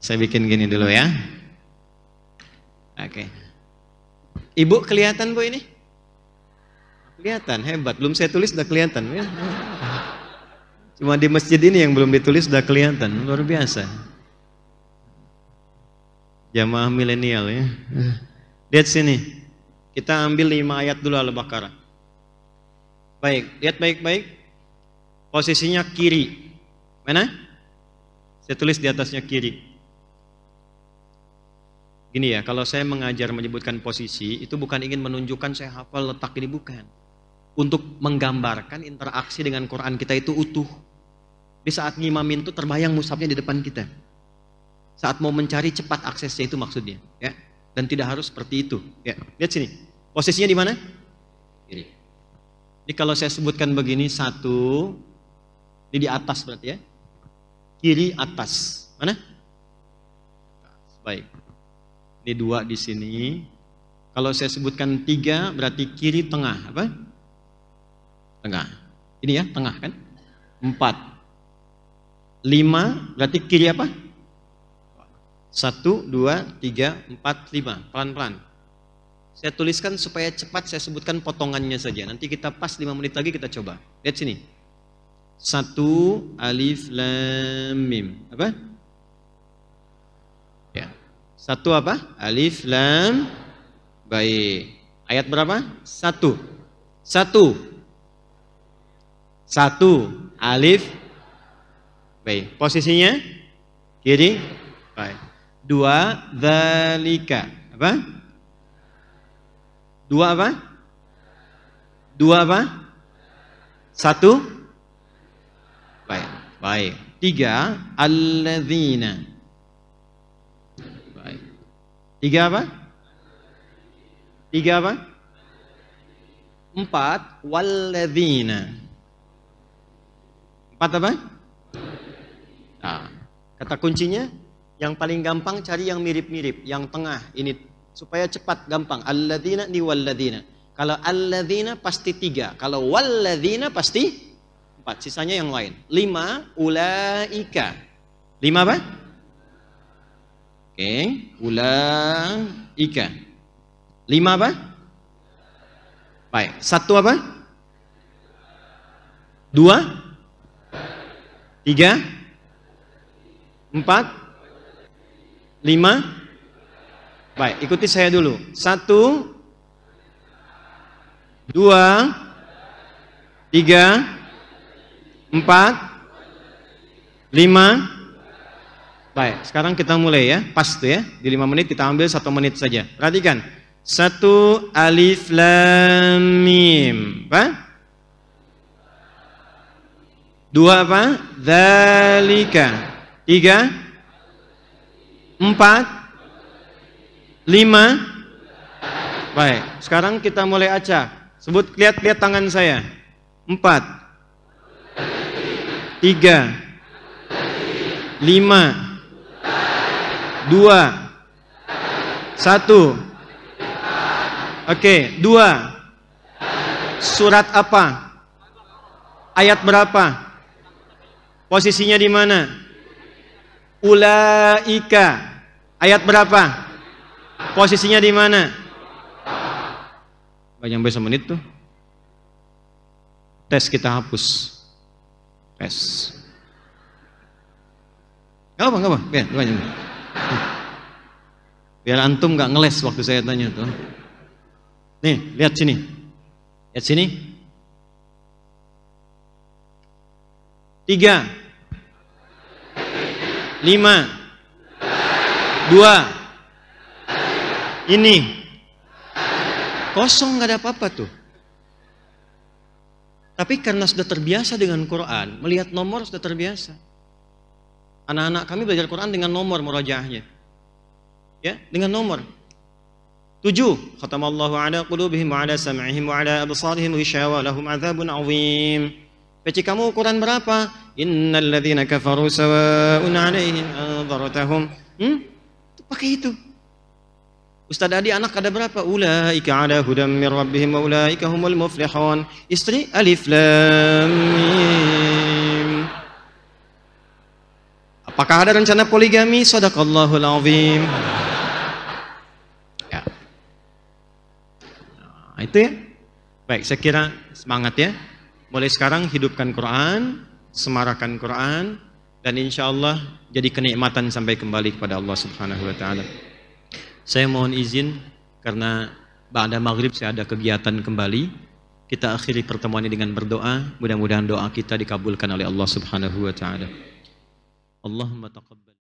Saya bikin gini dulu ya. Oke. Ibu kelihatan Bu ini? Kelihatan, hebat. Belum saya tulis sudah kelihatan. Ya. Cuma di masjid ini yang belum ditulis sudah kelihatan. Luar biasa. Jamaah milenial ya. Lihat sini. Kita ambil 5 ayat dulu Al-Baqarah. Baik, lihat baik-baik. Posisinya kiri. Mana? Saya tulis di atasnya kiri. Gini ya, kalau saya mengajar menyebutkan posisi, itu bukan ingin menunjukkan saya hafal letak ini, bukan. Untuk menggambarkan interaksi dengan Quran kita itu utuh. Di saat ngimamin itu terbayang mushafnya di depan kita. Saat mau mencari cepat aksesnya itu maksudnya, ya. Dan tidak harus seperti itu, ya. Lihat sini. Posisinya di mana? Kiri. Jadi kalau saya sebutkan begini, 1, ini di atas berarti ya. Kiri atas. Mana? Baik. Ini 2 di sini. Kalau saya sebutkan 3 berarti kiri tengah, apa? Tengah. Ini ya, tengah kan? 4. 5 berarti kiri apa? 1, 2, 3, 4, 5. Pelan-pelan. Saya tuliskan supaya cepat saya sebutkan potongannya saja. Nanti kita pas 5 menit lagi kita coba. Lihat sini. 1 alif lam mim. Apa? Ya. 1 apa? Alif lam. Baik. Ayat berapa? 1. 1 alif. Baik. Posisinya kiri. Baik. 2 dzalika. Apa? 2 apa? 2 apa? 1. Baik. Baik. 3 alladzina. Baik. 3 apa? 3 apa? 4 walladzina. 4 apa? Nah, kata kuncinya yang paling gampang cari yang mirip-mirip, yang tengah ini supaya cepat gampang. Alladzina ni walladzina. Kalau alladzina pasti 3, kalau walladzina pasti 4, sisanya yang lain. 5 ulaika. 5 apa? Oke, ulaika. 5 apa? Baik, 1 apa? 2 3 4 5. Baik, ikuti saya dulu. 1 2 3 4 5. Baik, sekarang kita mulai ya. Pas tuh ya. Di 5 menit kita ambil 1 menit saja. Perhatikan. 1 alif lam mim. Apa? 2 apa? Dzalika. 3 4 5. Baik, sekarang kita mulai acak. Sebut, lihat tangan saya. 4 3 5 2 1. Oke, 2. Surat apa? Ayat berapa? Posisinya di mana? Ulaika. Ayat berapa? Posisinya di mana? Gak nyampe semenit tuh. Tes kita hapus. Tes. Gak apa. Biar antum gak ngeles waktu saya tanya tuh. Nih, lihat sini. Lihat sini. 3 5 2. Ini kosong, gak ada apa-apa tuh. Tapi karena sudah terbiasa dengan Quran, melihat nomor sudah terbiasa. Anak-anak kami belajar Quran dengan nomor murojaahnya. Ya, dengan nomor. 7. Khatamallahu ala qulubihim wa ala sam'ihim wa ala absarihim ghishawa lahum adzabun azim. PC kamu ukuran berapa? Innal ladzina kafaru sawa'un 'alaihim anzartahum. Pakai itu. Ustaz Adi, anak ada berapa? Ulaika ala hudam mir rabbihim wa ulaika humul muflihun. Istri alif lam mim. Apakah ada rencana poligami? Shadaqallahul azim. Ya. Nah, itu ya. Baik, saya kira semangat ya. Mulai sekarang hidupkan Quran, semarakan Quran, dan insya Allah jadi kenikmatan sampai kembali kepada Allah Subhanahu wa Ta'ala. Saya mohon izin karena ba'da maghrib saya ada kegiatan kembali. Kita akhiri pertemuan ini dengan berdoa. Mudah-mudahan doa kita dikabulkan oleh Allah Subhanahu wa Ta'ala. Allahumma taqabbal.